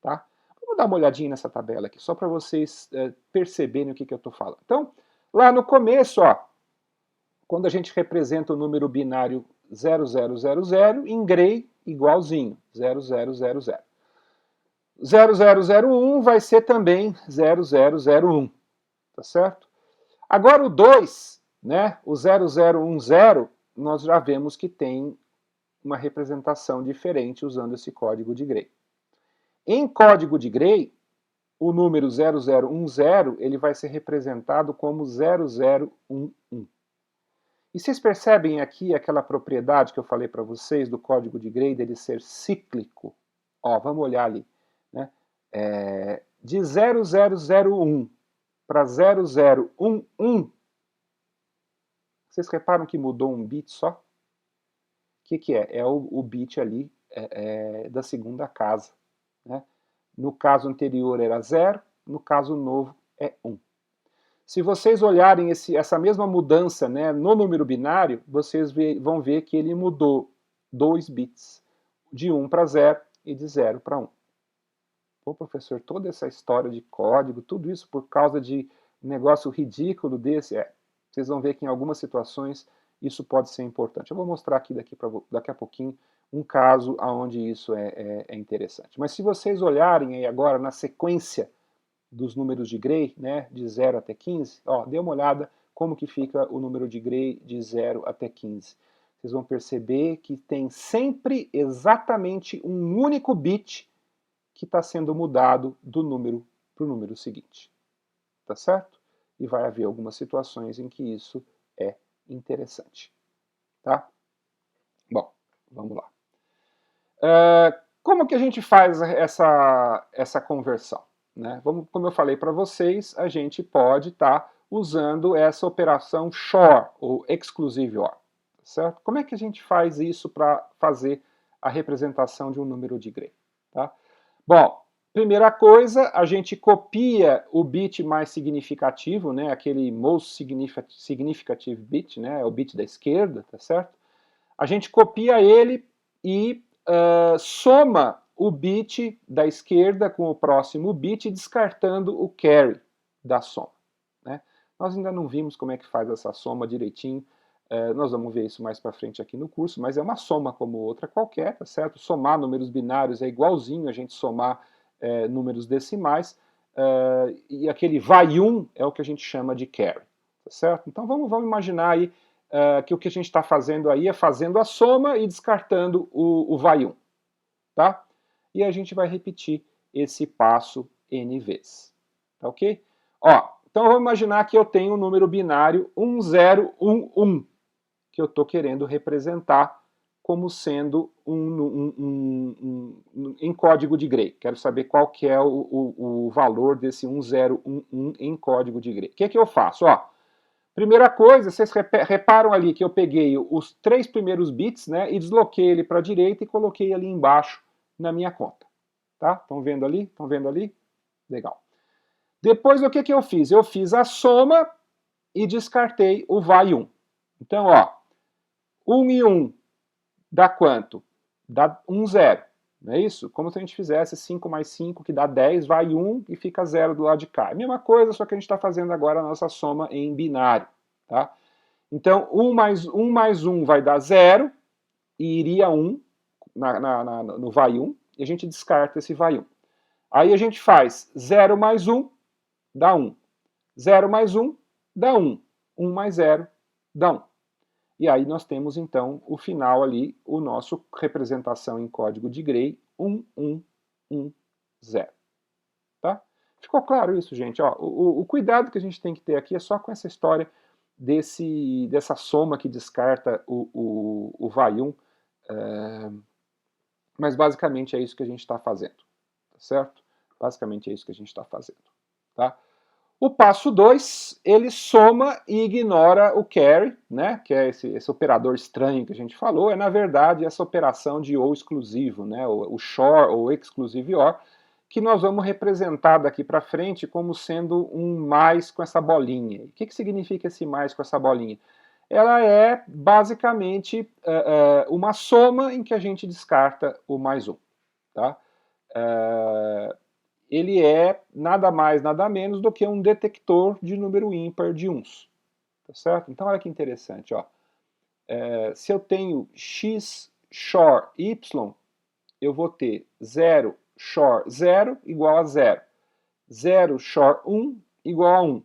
Tá? Vamos dar uma olhadinha nessa tabela aqui, só para vocês perceberem o que eu estou falando. Então, lá no começo, ó, quando a gente representa o número binário 0000, em Gray, igualzinho, 0000. 0001 vai ser também 0001, tá certo? Agora o 2, né, o 0010, nós já vemos que tem uma representação diferente usando esse código de Gray. Em código de Gray, o número 0010 ele vai ser representado como 0011. E vocês percebem aqui aquela propriedade que eu falei para vocês do código de Gray dele ser cíclico? Ó, vamos olhar ali. Né? De 0001 para 0011, vocês reparam que mudou um bit só? O que é? É o bit ali da segunda casa. Né? No caso anterior era 0, no caso novo é 1. Se vocês olharem essa mesma mudança, né, no número binário, vocês vão ver que ele mudou 2 bits, de 1 para 0 e de 0 para 1. Pô, professor, toda essa história de código, tudo isso por causa de um negócio ridículo desse? Vocês vão ver que em algumas situações isso pode ser importante. Eu vou mostrar aqui daqui a pouquinho um caso onde isso é interessante. Mas se vocês olharem aí agora na sequência dos números de Gray, né, de 0 até 15, ó, dê uma olhada como que fica o número de Gray de 0 até 15. Vocês vão perceber que tem sempre exatamente um único bit que está sendo mudado do número para o número seguinte. Tá certo? E vai haver algumas situações em que isso é interessante. Tá? Bom, vamos lá. Como que a gente faz essa conversão? Né? Como eu falei para vocês, a gente pode estar usando essa operação XOR, ou Exclusive OR. Certo? Como é que a gente faz isso para fazer a representação de um número de Gray? Tá? Bom, primeira coisa, a gente copia o bit mais significativo, né, aquele most significative bit, né, o bit da esquerda, tá certo? A gente copia ele e soma o bit da esquerda com o próximo bit, descartando o carry da soma. Né? Nós ainda não vimos como é que faz essa soma direitinho, nós vamos ver isso mais para frente aqui no curso, mas é uma soma como outra qualquer, tá certo? Somar números binários é igualzinho a gente somar números decimais, e aquele vai 1 é o que a gente chama de carry, tá certo? Então vamos imaginar aí que o que a gente está fazendo aí é fazendo a soma e descartando o vai 1. Tá? E a gente vai repetir esse passo N vezes. Tá ok? Ó, então vamos imaginar que eu tenho um número binário 1011, que eu estou querendo representar como sendo em código de Gray. Quero saber qual que é o valor desse 1011 em código de Gray. O que eu faço? Ó, primeira coisa, vocês reparam ali que eu peguei os 3 primeiros bits, né, e desloquei ele para a direita e coloquei ali embaixo na minha conta. Tá? Estão vendo ali? Estão vendo ali? Legal. Depois, o que eu fiz? Eu fiz a soma e descartei o vai 1. Então, ó, 1 e 1 dá quanto? Dá 1, 0. Não é isso? Como se a gente fizesse 5 mais 5, que dá 10, vai 1 e fica 0 do lado de cá. É a mesma coisa, só que a gente está fazendo agora a nossa soma em binário. Tá? Então, 1 mais 1 vai dar 0, e iria 1 no vai 1, e a gente descarta esse vai 1. Aí a gente faz 0 mais 1, dá 1. 0 mais 1, dá 1. 1 mais 0, dá 1. E aí nós temos, então, o final ali, o nosso representação em código de Gray, 1110. Tá? Ficou claro isso, gente? Ó, o cuidado que a gente tem que ter aqui é só com essa história dessa soma que descarta o vai 1, mas basicamente é isso que a gente está fazendo, tá certo? Basicamente é isso que a gente está fazendo, tá? O passo 2, ele soma e ignora o carry, né, que é esse operador estranho que a gente falou, é na verdade essa operação de ou exclusivo, né, o XOR ou exclusive OR, que nós vamos representar daqui para frente como sendo um mais com essa bolinha. O que significa esse mais com essa bolinha? Ela é basicamente uma soma em que a gente descarta o mais um. Tá? Ele é nada mais, nada menos do que um detector de número ímpar de uns. Tá certo? Então, olha que interessante. Ó. Se eu tenho x XOR y, eu vou ter 0 XOR 0 igual a 0. 0 XOR 1 igual a 1.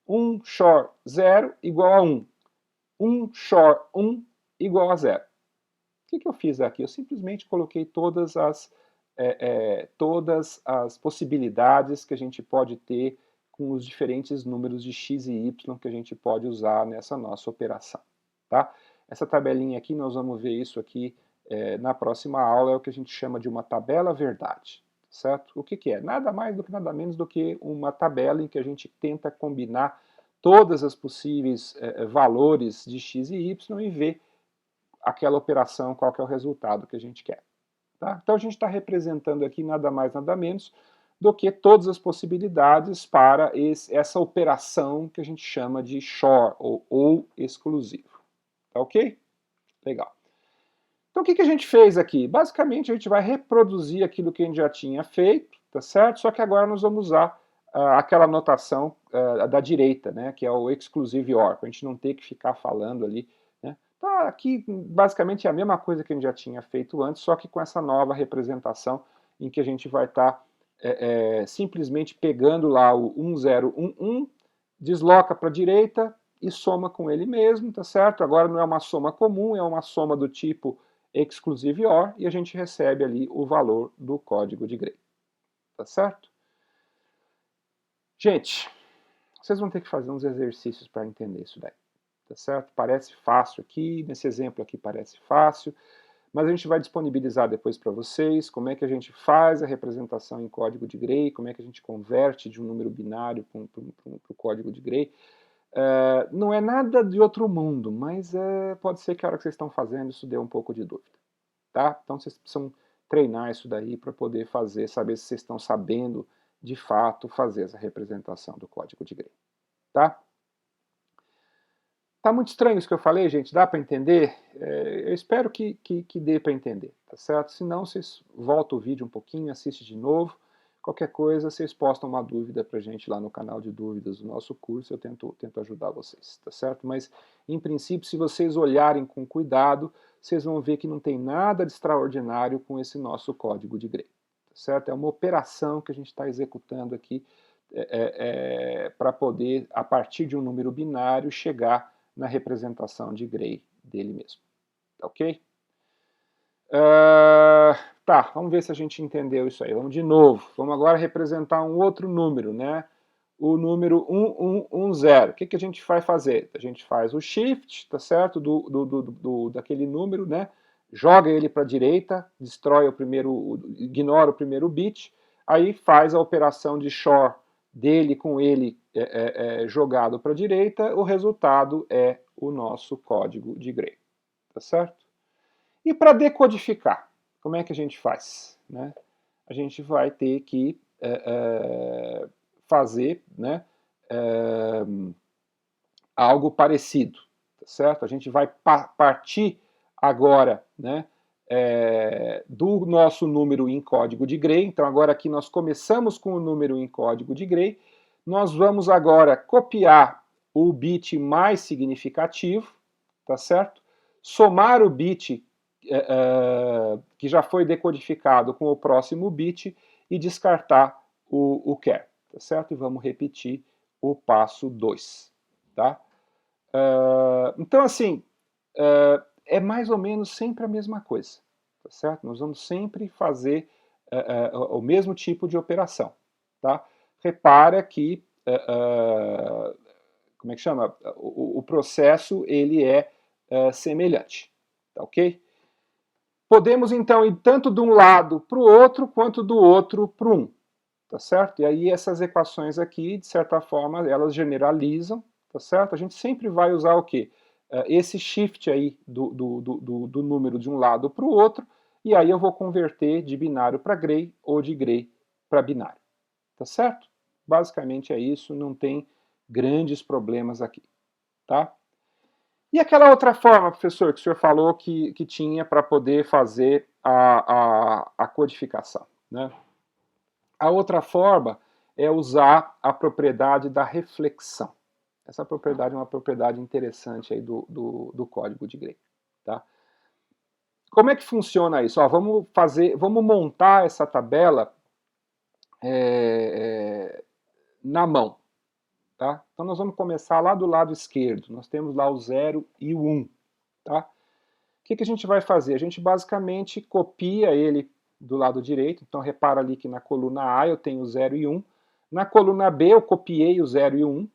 1 XOR 0 igual a 1. 1 XOR 1 igual a 0. O que eu fiz aqui? Eu simplesmente coloquei todas as possibilidades que a gente pode ter com os diferentes números de x e y que a gente pode usar nessa nossa operação. Tá? Essa tabelinha aqui, nós vamos ver isso aqui na próxima aula, é o que a gente chama de uma tabela verdade. Certo? O que é? Nada mais do que nada menos do que uma tabela em que a gente tenta combinar todas as possíveis valores de x e y e ver aquela operação, qual que é o resultado que a gente quer. Tá? Então a gente está representando aqui nada mais, nada menos do que todas as possibilidades para essa operação que a gente chama de XOR, ou exclusivo. Tá ok? Legal. Então o que a gente fez aqui? Basicamente a gente vai reproduzir aquilo que a gente já tinha feito, tá certo? Só que agora nós vamos usar aquela notação da direita, né, que é o exclusive OR, para a gente não ter que ficar falando ali. Né? Tá, aqui basicamente é a mesma coisa que a gente já tinha feito antes, só que com essa nova representação em que a gente vai estar simplesmente pegando lá o 1011, desloca para a direita e soma com ele mesmo, tá certo? Agora não é uma soma comum, é uma soma do tipo exclusive OR, e a gente recebe ali o valor do código de Gray. Tá certo? Gente, vocês vão ter que fazer uns exercícios para entender isso daí. Tá certo? Parece fácil aqui, nesse exemplo aqui parece fácil, mas a gente vai disponibilizar depois para vocês como é que a gente faz a representação em código de Gray, como é que a gente converte de um número binário para o código de Gray. Não é nada de outro mundo, mas pode ser que a hora que vocês estão fazendo isso dê um pouco de dúvida. Tá? Então vocês precisam treinar isso daí para poder fazer, saber se vocês estão sabendo de fato fazer essa representação do código de Gray. Tá? Tá muito estranho isso que eu falei, gente? Dá para entender? Eu espero que dê para entender, tá certo? Se não, vocês voltam o vídeo um pouquinho, assistem de novo. Qualquer coisa, vocês postam uma dúvida para a gente lá no canal de dúvidas do nosso curso, eu tento ajudar vocês, tá certo? Mas, em princípio, se vocês olharem com cuidado, vocês vão ver que não tem nada de extraordinário com esse nosso código de Gray, tá certo? É uma operação que a gente está executando aqui para poder, a partir de um número binário, chegar na representação de Gray dele mesmo. Ok? Tá, vamos ver se a gente entendeu isso aí. Vamos de novo. Vamos agora representar um outro número, né? O número 1110. O que, que a gente vai fazer? A gente faz o shift, tá certo? Daquele número, né? Joga ele para a direita, destrói o primeiro, ignora o primeiro bit, aí faz a operação de XOR dele com ele jogado para a direita, o resultado é o nosso código de Gray, tá certo? E para decodificar, como é que a gente faz? Né? A gente vai ter que fazer, né, algo parecido, tá certo? A gente vai partir agora, né, do nosso número em código de Gray. Então agora aqui nós começamos com o número em código de Gray. Nós vamos agora copiar o bit mais significativo, tá certo? Somar o bit que já foi decodificado com o próximo bit e descartar o char, tá certo? E vamos repetir o passo 2, tá? Então, assim, é mais ou menos sempre a mesma coisa, tá certo? Nós vamos sempre fazer o mesmo tipo de operação, tá? Repara que, como é que chama? O processo, ele é semelhante, tá ok? Podemos, então, ir tanto de um lado para o outro, quanto do outro para um, tá certo? E aí essas equações aqui, de certa forma, elas generalizam, tá certo? A gente sempre vai usar o quê? Esse shift aí do número de um lado para o outro, e aí eu vou converter de binário para Gray ou de Gray para binário, tá certo? Basicamente é isso, não tem grandes problemas aqui, tá? E aquela outra forma, professor, que o senhor falou que tinha para poder fazer a codificação, né? A outra forma é usar a propriedade da reflexão. Essa propriedade é uma propriedade interessante aí do código de Gray, tá? Como é que funciona isso? Ó, vamos montar essa tabela na mão, tá? Então nós vamos começar lá do lado esquerdo. Nós temos lá o 0 e o 1, tá? O que a gente vai fazer? A gente basicamente copia ele do lado direito. Então repara ali que na coluna A eu tenho o 0 e 1. Na coluna B eu copiei o 0 e o 1.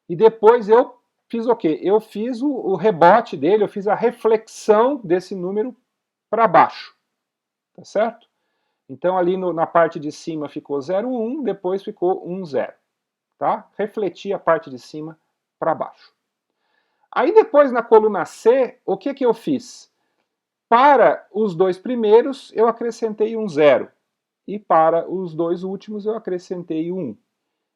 E depois eu fiz o quê? Eu fiz o rebote dele, eu fiz a reflexão desse número para baixo. Tá certo? Então ali na parte de cima ficou 0, 1, depois ficou 1, 0. Tá? Refleti a parte de cima para baixo. Aí depois na coluna C, o que eu fiz? Para os dois primeiros eu acrescentei um 0. E para os dois últimos eu acrescentei 1.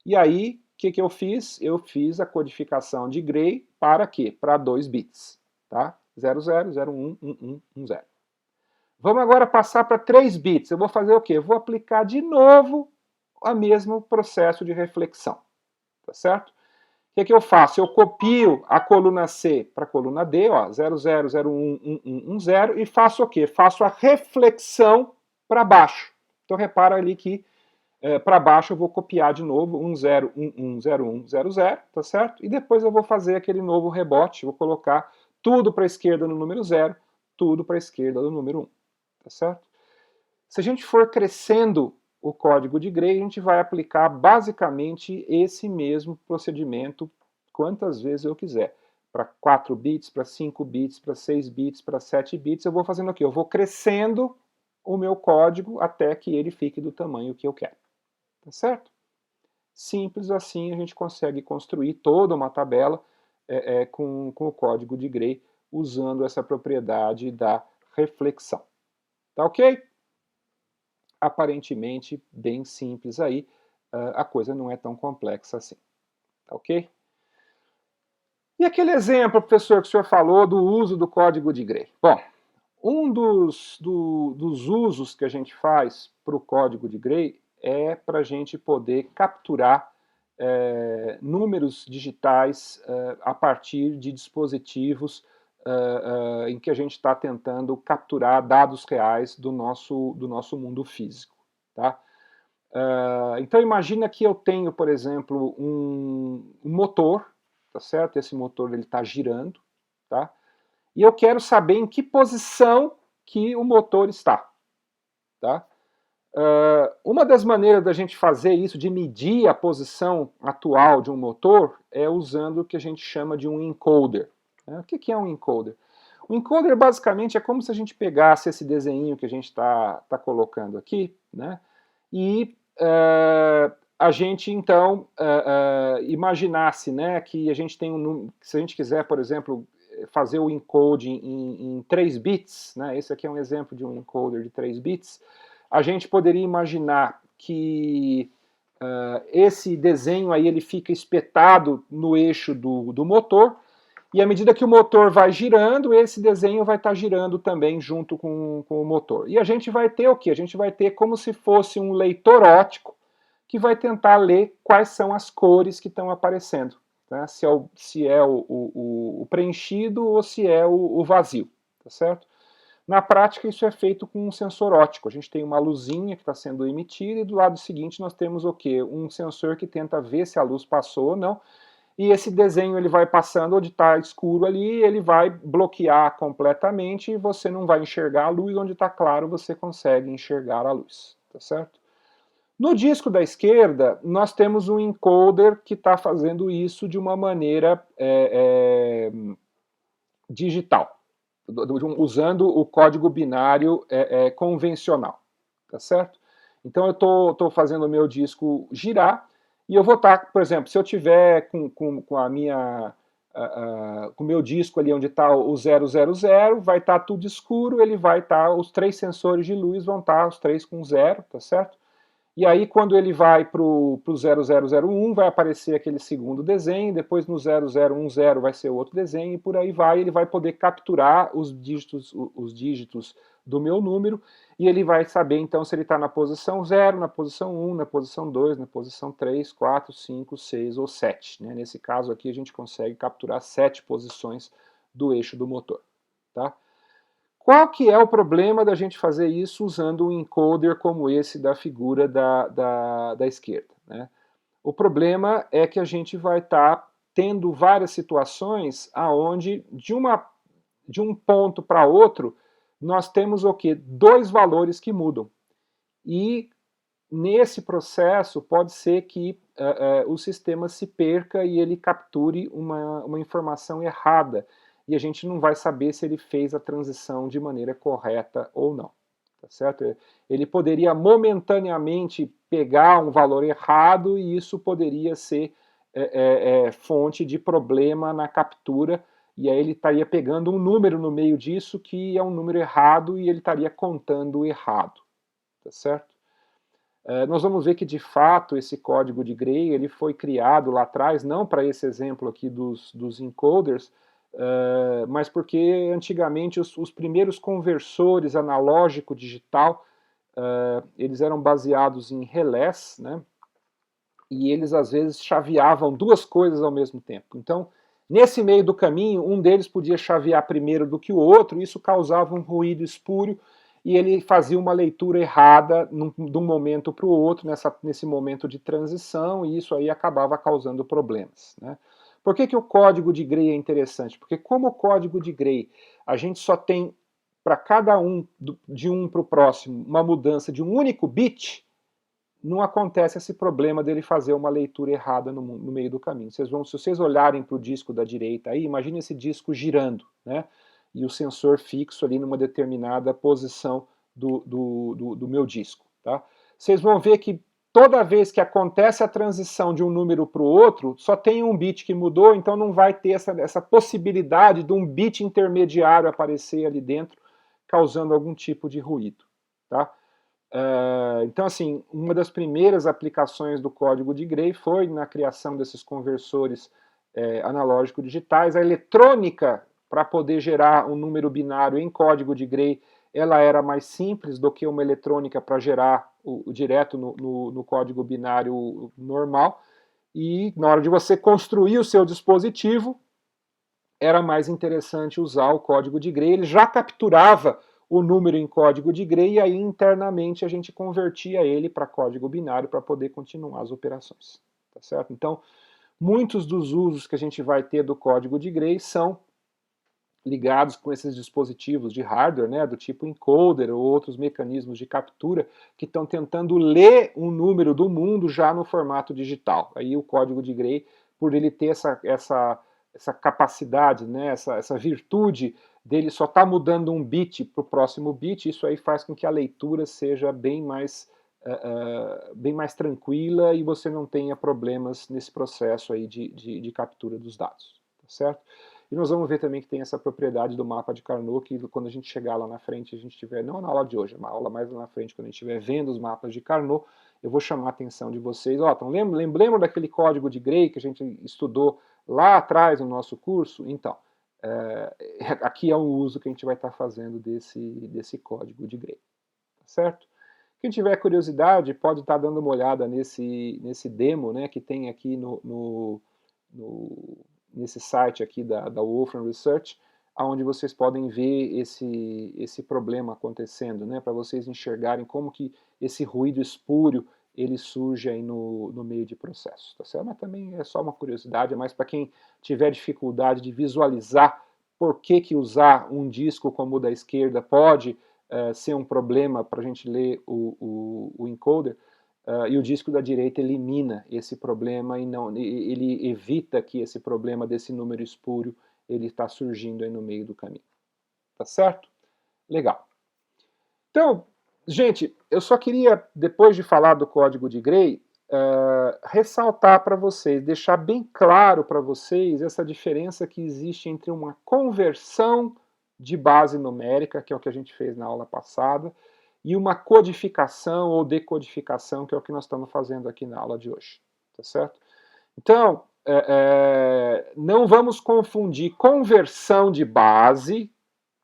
E aí, o que eu fiz? Eu fiz a codificação de Gray para quê? Para 2 bits. Tá? 00, 01, 11, 10. Vamos agora passar para 3 bits. Eu vou fazer o quê? Eu vou aplicar de novo o mesmo processo de reflexão. Tá certo? O que eu faço? Eu copio a coluna C para a coluna D, ó, 00, 01, 11, 10, e faço o quê? Faço a reflexão para baixo. Então repara ali que para baixo eu vou copiar de novo 10, 11, 01, 00, tá certo? E depois eu vou fazer aquele novo rebote, vou colocar tudo para a esquerda no número 0, tudo para a esquerda no número 1, tá certo? Se a gente for crescendo o código de Gray, a gente vai aplicar basicamente esse mesmo procedimento quantas vezes eu quiser. Para 4 bits, para 5 bits, para 6 bits, para 7 bits, eu vou fazendo o quê? Eu vou crescendo o meu código até que ele fique do tamanho que eu quero. Tá certo? Simples assim, a gente consegue construir toda uma tabela com o código de Gray usando essa propriedade da reflexão. Tá ok? Aparentemente bem simples aí, a coisa não é tão complexa assim. Tá ok? E aquele exemplo, professor, que o senhor falou do uso do código de Gray? Bom, um dos usos que a gente faz para o código de Gray é para a gente poder capturar números digitais a partir de dispositivos em que a gente está tentando capturar dados reais do nosso mundo físico. Tá? Então imagina que eu tenho, por exemplo, um motor, tá certo? Esse motor está girando, tá? E eu quero saber em que posição que o motor está, tá? Uma das maneiras da gente fazer isso, de medir a posição atual de um motor, é usando o que a gente chama de um encoder. O que é um encoder? O encoder basicamente é como se a gente pegasse esse desenho que a gente está colocando aqui, né? E a gente então imaginasse, né, que a gente tem se a gente quiser, por exemplo, fazer o encode em 3 bits, né? Esse aqui é um exemplo de um encoder de 3 bits. A gente poderia imaginar que esse desenho aí ele fica espetado no eixo do motor, e à medida que o motor vai girando, esse desenho vai estar girando também junto com o motor. E a gente vai ter o quê? A gente vai ter como se fosse um leitor óptico que vai tentar ler quais são as cores que estão aparecendo, né? Se é o preenchido ou se é o vazio, tá certo? Na prática, isso é feito com um sensor óptico. A gente tem uma luzinha que está sendo emitida e do lado seguinte nós temos o quê? Um sensor que tenta ver se a luz passou ou não. E esse desenho ele vai passando onde está escuro ali, ele vai bloquear completamente e você não vai enxergar a luz. Onde está claro, você consegue enxergar a luz, tá certo? No disco da esquerda, nós temos um encoder que está fazendo isso de uma maneira digital, usando o código binário convencional, tá certo? Então eu estou fazendo o meu disco girar e eu vou estar, por exemplo, se eu tiver com a minha com o meu disco ali onde está o 000, vai estar tudo escuro, ele vai estar, os 3 sensores de luz vão estar os 3 com 0, tá certo? E aí, quando ele vai para o 0001, vai aparecer aquele segundo desenho, depois no 0010 vai ser outro desenho, e por aí vai, ele vai poder capturar os dígitos do meu número, e ele vai saber, então, se ele está na posição 0, na posição 1, na posição 2, na posição 3, 4, 5, 6 ou 7. Né? Nesse caso aqui, a gente consegue capturar 7 posições do eixo do motor. Tá? Qual que é o problema da gente fazer isso usando um encoder como esse da figura da esquerda? Né? O problema é que a gente vai estar tendo várias situações aonde de um ponto para outro nós temos o quê? 2 valores que mudam. E nesse processo pode ser que o sistema se perca e ele capture uma informação errada. E a gente não vai saber se ele fez a transição de maneira correta ou não. Tá certo? Ele poderia momentaneamente pegar um valor errado e isso poderia ser fonte de problema na captura, e aí ele estaria pegando um número no meio disso que é um número errado e ele estaria contando errado. Tá certo? Nós vamos ver que, de fato, esse código de Gray ele foi criado lá atrás, não para esse exemplo aqui dos encoders, mas porque antigamente os primeiros conversores analógico-digital eles eram baseados em relés, né? E eles às vezes chaveavam 2 coisas ao mesmo tempo. Então, nesse meio do caminho, um deles podia chavear primeiro do que o outro, e isso causava um ruído espúrio, e ele fazia uma leitura errada de um momento para o outro, nesse momento de transição, e isso aí acabava causando problemas. Né? Por que o código de Gray é interessante? Porque como o código de Gray, a gente só tem para cada de um para o próximo, uma mudança de um único bit, não acontece esse problema dele fazer uma leitura errada no meio do caminho. Se vocês olharem para o disco da direita aí, imagine esse disco girando, né? E o sensor fixo ali numa determinada posição do meu disco. Tá? Vocês vão ver que toda vez que acontece a transição de um número para o outro, só tem um bit que mudou, então não vai ter essa possibilidade de um bit intermediário aparecer ali dentro, causando algum tipo de ruído. Tá? Então, assim, uma das primeiras aplicações do código de Gray foi na criação desses conversores analógico-digitais. A eletrônica, para poder gerar um número binário em código de Gray, ela era mais simples do que uma eletrônica para gerar direto no código binário normal. E na hora de você construir o seu dispositivo, era mais interessante usar o código de Gray. Ele já capturava o número em código de Gray e aí internamente a gente convertia ele para código binário para poder continuar as operações. Tá certo? Então, Muitos dos usos que a gente vai ter do código de Gray são ligados com esses dispositivos de hardware, né, do tipo encoder ou outros mecanismos de captura que estão tentando ler um número do mundo já no formato digital. Aí o código de Gray, por ele ter essa capacidade, né, essa virtude dele só estar mudando um bit para o próximo bit, isso aí faz com que a leitura seja bem mais tranquila e você não tenha problemas nesse processo aí de captura dos dados, tá certo? E nós vamos ver também que tem essa propriedade do mapa de Carnot, que quando a gente chegar lá na frente, a gente estiver, não na aula de hoje, uma aula mais lá na frente, quando a gente estiver vendo os mapas de Carnot, eu vou chamar a atenção de vocês. Ó, então, lembram daquele código de Gray que a gente estudou lá atrás no nosso curso? Então, aqui é o uso que a gente vai estar fazendo desse código de Gray, tá certo? Quem tiver curiosidade pode estar dando uma olhada nesse demo, né, que tem aqui nesse site aqui da Wolfram Research, onde vocês podem ver esse problema acontecendo, né, para vocês enxergarem como que esse ruído espúrio ele surge aí no meio de processos, tá certo? Mas também é só uma curiosidade, é mais para quem tiver dificuldade de visualizar por que usar um disco como o da esquerda pode ser um problema para a gente ler o encoder, e o disco da direita elimina esse problema e não, ele evita que esse problema desse número espúrio ele está surgindo aí no meio do caminho. Tá certo? Legal. Então, gente, eu só queria, depois de falar do código de Gray, ressaltar para vocês, deixar bem claro para vocês essa diferença que existe entre uma conversão de base numérica, que é o que a gente fez na aula passada, e uma codificação ou decodificação, que é o que nós estamos fazendo aqui na aula de hoje. Tá certo? Então, não vamos confundir conversão de base,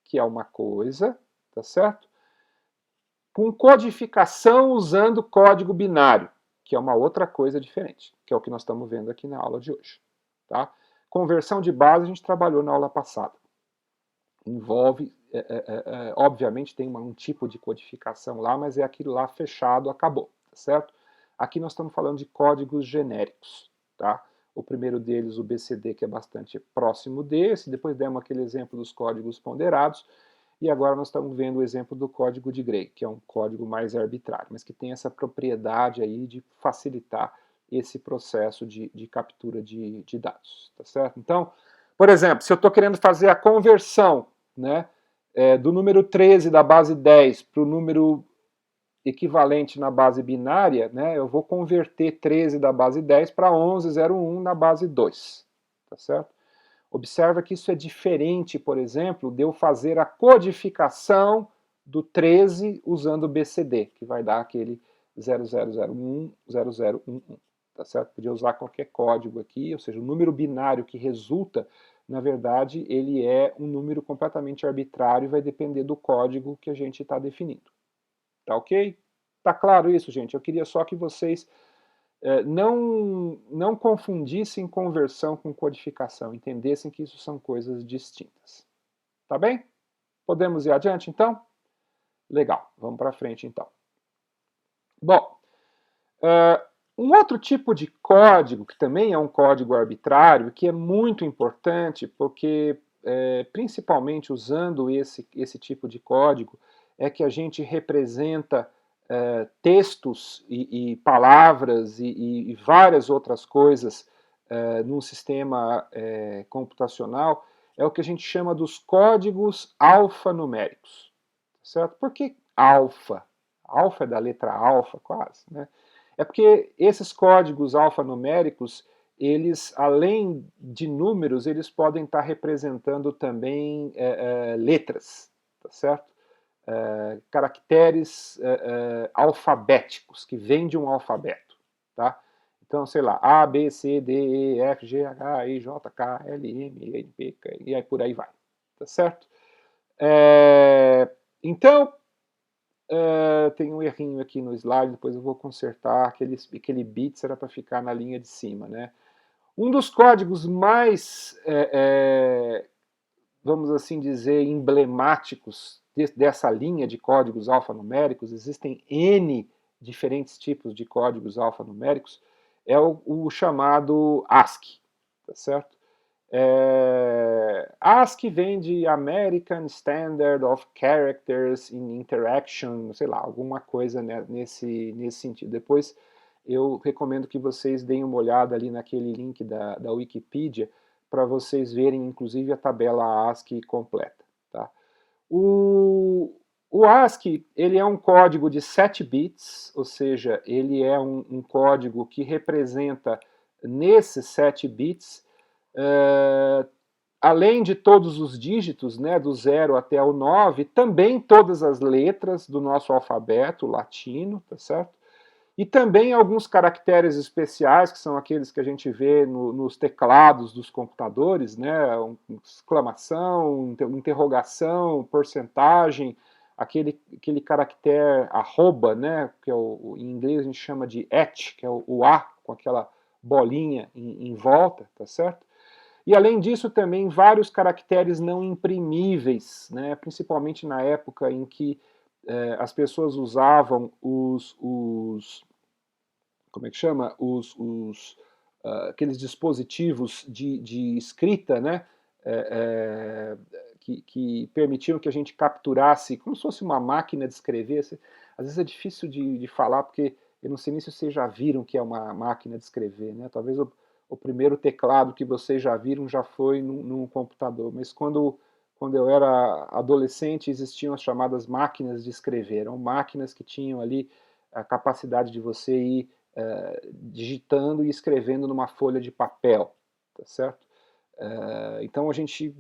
que é uma coisa, tá certo? Com codificação usando código binário, que é uma outra coisa diferente, que é o que nós estamos vendo aqui na aula de hoje. Tá? Conversão de base a gente trabalhou na aula passada. Envolve, obviamente tem um tipo de codificação lá, mas é aquilo lá fechado, acabou, tá certo? Aqui nós estamos falando de códigos genéricos, tá? O primeiro deles, o BCD, que é bastante próximo desse, depois demos aquele exemplo dos códigos ponderados, e agora nós estamos vendo o exemplo do código de Gray, que é um código mais arbitrário, mas que tem essa propriedade aí de facilitar esse processo de captura de dados, tá certo? Então, por exemplo, se eu estou querendo fazer a conversão, né, do número 13 da base 10 para o número equivalente na base binária, né, eu vou converter 13 da base 10 para 1101 na base 2, tá certo? Observa que isso é diferente, por exemplo, de eu fazer a codificação do 13 usando o BCD, que vai dar aquele 0001, 0011, tá certo? Podia usar qualquer código aqui, ou seja, o número binário que resulta, na verdade, ele é um número completamente arbitrário e vai depender do código que a gente está definindo. Tá ok? Tá claro isso, gente? Eu queria só que vocês não confundissem conversão com codificação, entendessem que isso são coisas distintas. Tá bem? Podemos ir adiante, então? Legal, vamos para frente, então. Bom, um outro tipo de código, que também é um código arbitrário, que é muito importante, porque, principalmente usando esse tipo de código, é que a gente representa textos e palavras e várias outras coisas num sistema computacional, é o que a gente chama dos códigos alfanuméricos. Certo? Por que alfa? Alfa é da letra alfa, quase, né? É porque esses códigos alfanuméricos, eles, além de números, eles podem estar representando também letras, tá certo? Caracteres alfabéticos, que vêm de um alfabeto, tá? Então, sei lá, A, B, C, D, E, F, G, H, I, J, K, L, M, N, P, e aí por aí vai, tá certo? Então, tem um errinho aqui no slide, depois eu vou consertar, aquele bits era para ficar na linha de cima, né? Um dos códigos mais, vamos assim dizer, emblemáticos dessa linha de códigos alfanuméricos, existem N diferentes tipos de códigos alfanuméricos, é o chamado ASCII, tá certo? ASCII vem de American Standard of Characters in Interaction, sei lá, alguma coisa nesse sentido. Depois eu recomendo que vocês deem uma olhada ali naquele link da Wikipedia para vocês verem, inclusive, a tabela ASCII completa. Tá? O ASCII ele é um código de 7 bits, ou seja, ele é um código que representa nesses 7 bits, além de todos os dígitos, né, do 0 até o 9, também todas as letras do nosso alfabeto latino, tá certo? E também alguns caracteres especiais, que são aqueles que a gente vê nos teclados dos computadores, né? Exclamação, interrogação, porcentagem, aquele caractere arroba, né? Que é em inglês a gente chama de at, que é o A, com aquela bolinha em volta, tá certo? E além disso também vários caracteres não imprimíveis, né? Principalmente na época em que as pessoas usavam como é que chama? Aqueles dispositivos de escrita, né? Que permitiam que a gente capturasse, como se fosse uma máquina de escrever. Às vezes é difícil de falar, porque eu não sei nem se vocês já viram que é uma máquina de escrever, né? Talvez o primeiro teclado que vocês já viram já foi num computador, mas quando eu era adolescente existiam as chamadas máquinas de escrever, eram máquinas que tinham ali a capacidade de você ir digitando e escrevendo numa folha de papel, tá certo? Então a gente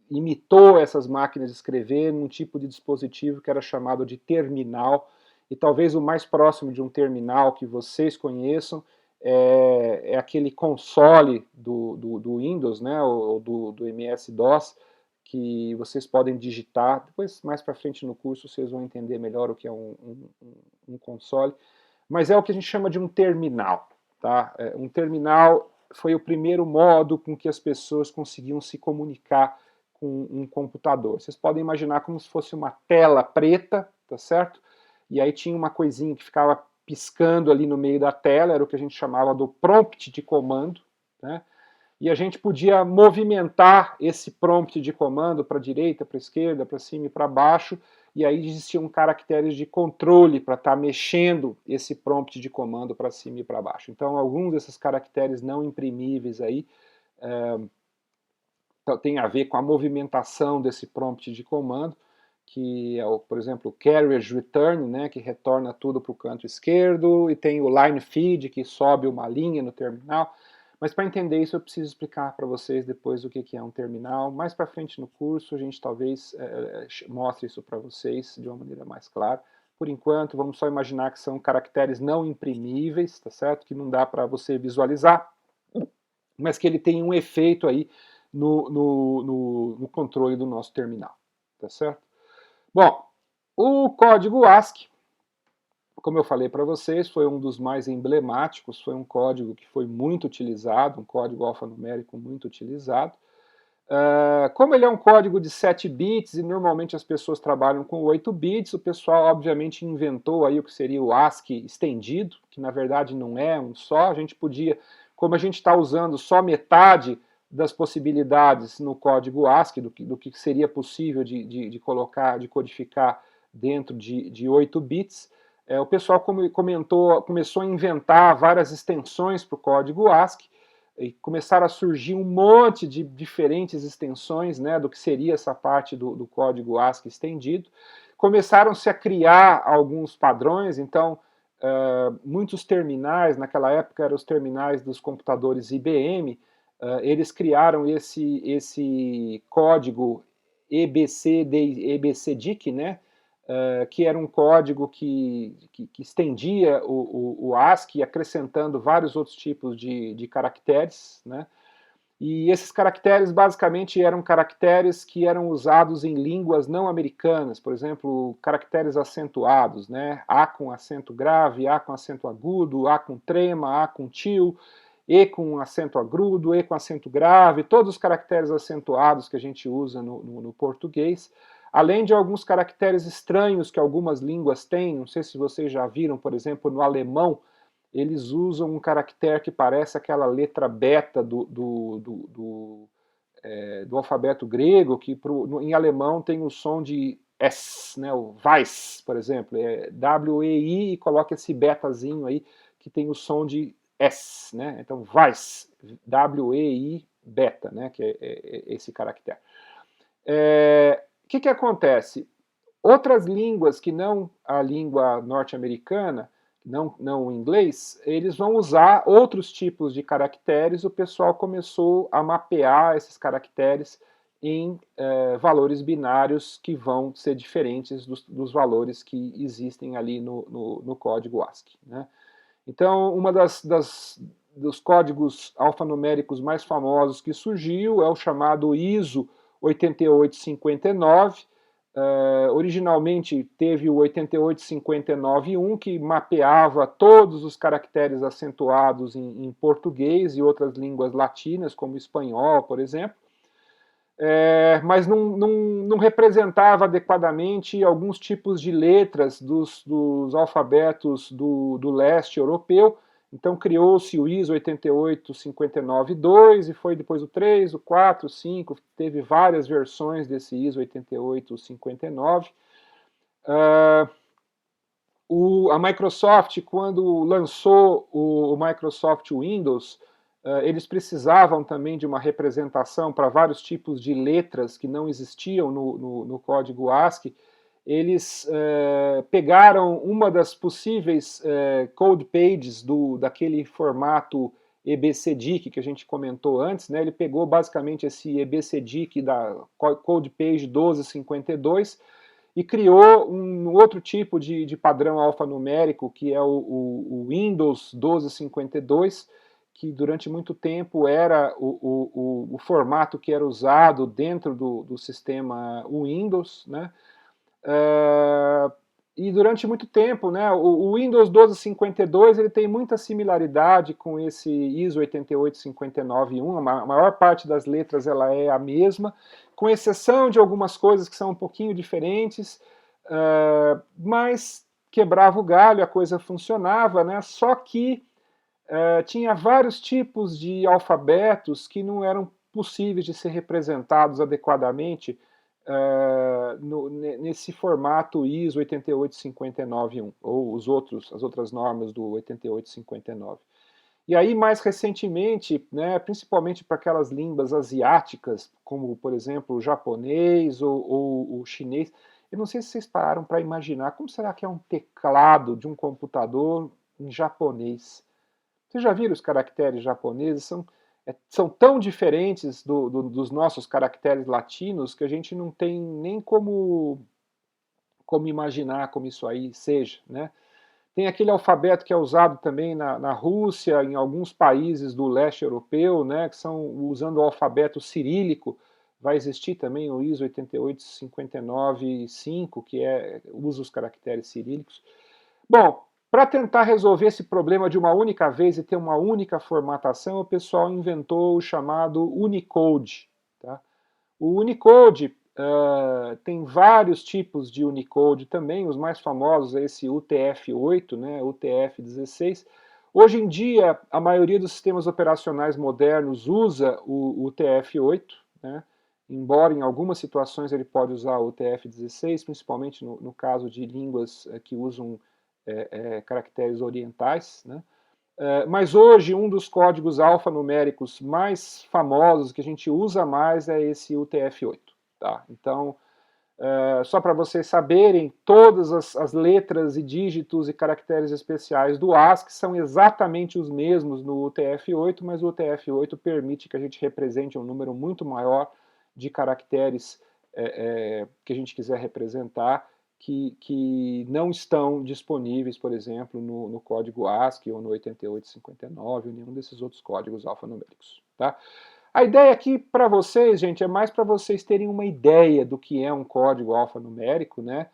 imitou essas máquinas de escrever num tipo de dispositivo que era chamado de terminal, e talvez o mais próximo de um terminal que vocês conheçam é aquele console do Windows, né, ou do MS-DOS, que vocês podem digitar. Depois, mais para frente no curso, vocês vão entender melhor o que é um console. Mas é o que a gente chama de um terminal. Tá? Um terminal foi o primeiro modo com que as pessoas conseguiam se comunicar com um computador. Vocês podem imaginar como se fosse uma tela preta, tá certo? E aí tinha uma coisinha que ficava piscando ali no meio da tela, era o que a gente chamava do prompt de comando, né? E a gente podia movimentar esse prompt de comando para a direita, para a esquerda, para cima e para baixo, e aí existiam caracteres de controle para estar mexendo esse prompt de comando para cima e para baixo. Então, alguns desses caracteres não imprimíveis aí tem a ver com a movimentação desse prompt de comando, que é, por exemplo, o carriage return, né, que retorna tudo para o canto esquerdo, e tem o line feed, que sobe uma linha no terminal. Mas para entender isso eu preciso explicar para vocês depois o que é um terminal. Mais para frente no curso a gente talvez mostre isso para vocês de uma maneira mais clara. Por enquanto, vamos só imaginar que são caracteres não imprimíveis, tá certo? Que não dá para você visualizar, mas que ele tem um efeito aí no controle do nosso terminal, tá certo? Bom, o código ASCII, como eu falei para vocês, foi um dos mais emblemáticos, foi um código que foi muito utilizado, um código alfanumérico muito utilizado. Como ele é um código de 7 bits e normalmente as pessoas trabalham com 8 bits, o pessoal obviamente inventou aí o que seria o ASCII estendido, que na verdade não é um só, a gente podia, como a gente está usando só metade das possibilidades no código ASCII, do que seria possível de colocar, de codificar dentro de 8 bits, o pessoal começou a inventar várias extensões para o código ASCII, e começaram a surgir um monte de diferentes extensões, né, do que seria essa parte do código ASCII estendido. Começaram-se a criar alguns padrões, então muitos terminais, naquela época eram os terminais dos computadores IBM, eles criaram esse código EBCDIC, né, que era um código que estendia o ASCII, acrescentando vários outros tipos de caracteres, né? E esses caracteres basicamente eram caracteres que eram usados em línguas não americanas, por exemplo, caracteres acentuados, né? A com acento grave, A com acento agudo, A com trema, A com tio, E com acento agudo, E com acento grave, todos os caracteres acentuados que a gente usa no português, além de alguns caracteres estranhos que algumas línguas têm, não sei se vocês já viram, por exemplo, no alemão, eles usam um caractere que parece aquela letra beta do alfabeto grego, que em alemão tem o som de S, né, o Weiss, por exemplo, é W-E-I e coloca esse betazinho aí, que tem o som de S, né, então Weiss, W-E-I, beta, né, que é esse caractere. Que acontece? Outras línguas que não a língua norte-americana, não o inglês, eles vão usar outros tipos de caracteres. O pessoal começou a mapear esses caracteres em valores binários que vão ser diferentes dos valores que existem ali no código ASCII. Né? Então, uma dos códigos alfanuméricos mais famosos que surgiu é o chamado ISO 8859. Originalmente teve o 8859.1, que mapeava todos os caracteres acentuados em português e outras línguas latinas, como espanhol, por exemplo. Mas não representava adequadamente alguns tipos de letras dos alfabetos do leste europeu. Então criou-se o ISO 88592 e foi depois o 3, o 4, o 5, teve várias versões desse ISO 8859. A Microsoft, quando lançou o Microsoft Windows, eles precisavam também de uma representação para vários tipos de letras que não existiam no código ASCII. Eles pegaram uma das possíveis code pages daquele formato EBCDIC que a gente comentou antes, né? Ele pegou basicamente esse EBCDIC da code page 1252 e criou um outro tipo de padrão alfanumérico, que é o Windows 1252, que durante muito tempo era o formato que era usado dentro do sistema Windows, né? E durante muito tempo, né, o Windows 1252 ele tem muita similaridade com esse ISO 88591, a maior parte das letras ela é a mesma, com exceção de algumas coisas que são um pouquinho diferentes, mas quebrava o galho, a coisa funcionava, né, só que tinha vários tipos de alfabetos que não eram possíveis de ser representados adequadamente nesse formato ISO 88591, ou as outras normas do 8859. E aí, mais recentemente, né, principalmente para aquelas línguas asiáticas, como, por exemplo, o japonês ou o chinês, eu não sei se vocês pararam para imaginar como será que é um teclado de um computador em japonês. Vocês já viram os caracteres japoneses? São tão diferentes dos nossos caracteres latinos que a gente não tem nem como imaginar como isso aí seja, né? Tem aquele alfabeto que é usado também na Rússia, em alguns países do leste europeu, né, que são usando o alfabeto cirílico. Vai existir também o ISO 88595, que usa os caracteres cirílicos. Bom, para tentar resolver esse problema de uma única vez e ter uma única formatação, o pessoal inventou o chamado Unicode. Tá? O Unicode tem vários tipos de Unicode também, os mais famosos é esse UTF-8, né, UTF-16. Hoje em dia, a maioria dos sistemas operacionais modernos usa o UTF-8, né, embora em algumas situações ele pode usar o UTF-16, principalmente no caso de línguas que usam caracteres orientais, né? Mas hoje um dos códigos alfanuméricos mais famosos que a gente usa mais é esse UTF-8. Tá? Então, só para vocês saberem, todas as letras e dígitos e caracteres especiais do ASCII são exatamente os mesmos no UTF-8, mas o UTF-8 permite que a gente represente um número muito maior de caracteres que a gente quiser representar, que não estão disponíveis, por exemplo, no código ASCII ou no 8859 ou nenhum desses outros códigos alfanuméricos. Tá? A ideia aqui para vocês, gente, é mais para vocês terem uma ideia do que é um código alfanumérico, né?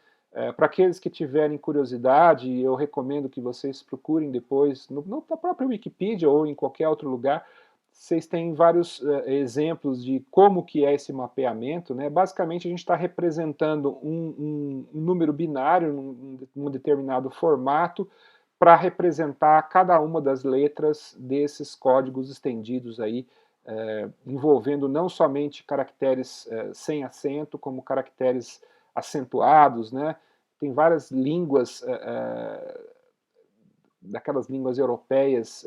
Para aqueles que tiverem curiosidade, eu recomendo que vocês procurem depois na própria Wikipedia ou em qualquer outro lugar. Vocês têm vários exemplos de como que é esse mapeamento, né? Basicamente a gente está representando um número binário num determinado formato para representar cada uma das letras desses códigos estendidos aí, envolvendo não somente caracteres sem acento, como caracteres acentuados, né? Tem várias línguas, daquelas línguas europeias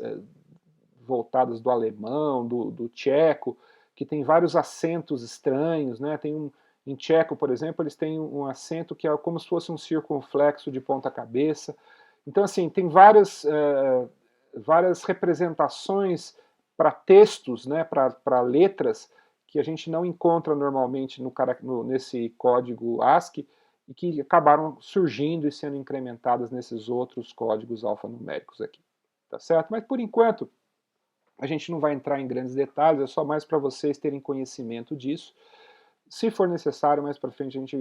voltadas do alemão, do tcheco, que tem vários acentos estranhos, né? Em tcheco, por exemplo, eles têm um acento que é como se fosse um circunflexo de ponta cabeça. Então, assim, tem várias representações para textos, né, para letras, que a gente não encontra normalmente nesse código ASCII, e que acabaram surgindo e sendo incrementadas nesses outros códigos alfanuméricos aqui. Tá certo? Mas, por enquanto, a gente não vai entrar em grandes detalhes, é só mais para vocês terem conhecimento disso. Se for necessário, mais para frente a gente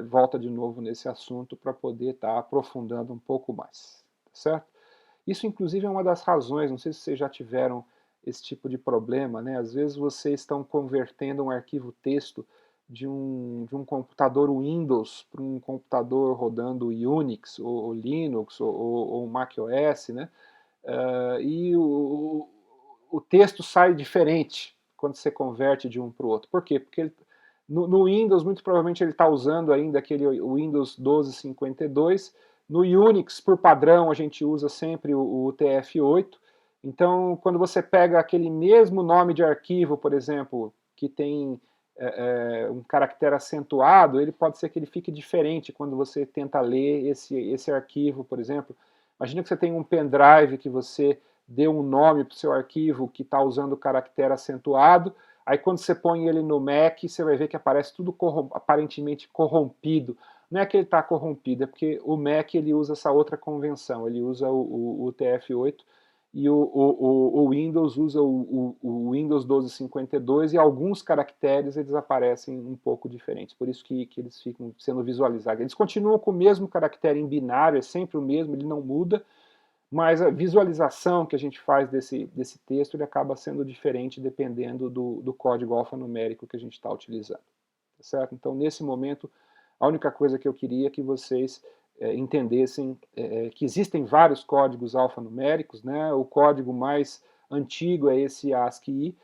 volta de novo nesse assunto para poder estar aprofundando um pouco mais. Tá certo? Isso, inclusive, é uma das razões, não sei se vocês já tiveram esse tipo de problema, né? Às vezes vocês estão convertendo um arquivo texto de um computador Windows para um computador rodando Unix, ou Linux, ou Mac OS, né? E o texto sai diferente quando você converte de um para o outro. Por quê? Porque no Windows, muito provavelmente, ele está usando ainda aquele Windows 1252. No Unix, por padrão, a gente usa sempre o UTF-8. Então, quando você pega aquele mesmo nome de arquivo, por exemplo, que tem um caractere acentuado, ele pode ser que ele fique diferente quando você tenta ler esse arquivo, por exemplo. Imagina que você tem um pendrive que você deu um nome para o seu arquivo que está usando o caractere acentuado, aí quando você põe ele no Mac, você vai ver que aparece tudo aparentemente corrompido. Não é que ele está corrompido, é porque o Mac ele usa essa outra convenção, ele usa o TF8 e o Windows usa o Windows 1252 e alguns caracteres eles aparecem um pouco diferentes, por isso que eles ficam sendo visualizados. Eles continuam com o mesmo caractere em binário, é sempre o mesmo, ele não muda, mas a visualização que a gente faz desse texto ele acaba sendo diferente dependendo do código alfanumérico que a gente está utilizando. Tá certo? Então, nesse momento, a única coisa que eu queria é que vocês entendessem que existem vários códigos alfanuméricos, né? O código mais antigo é esse ASCII,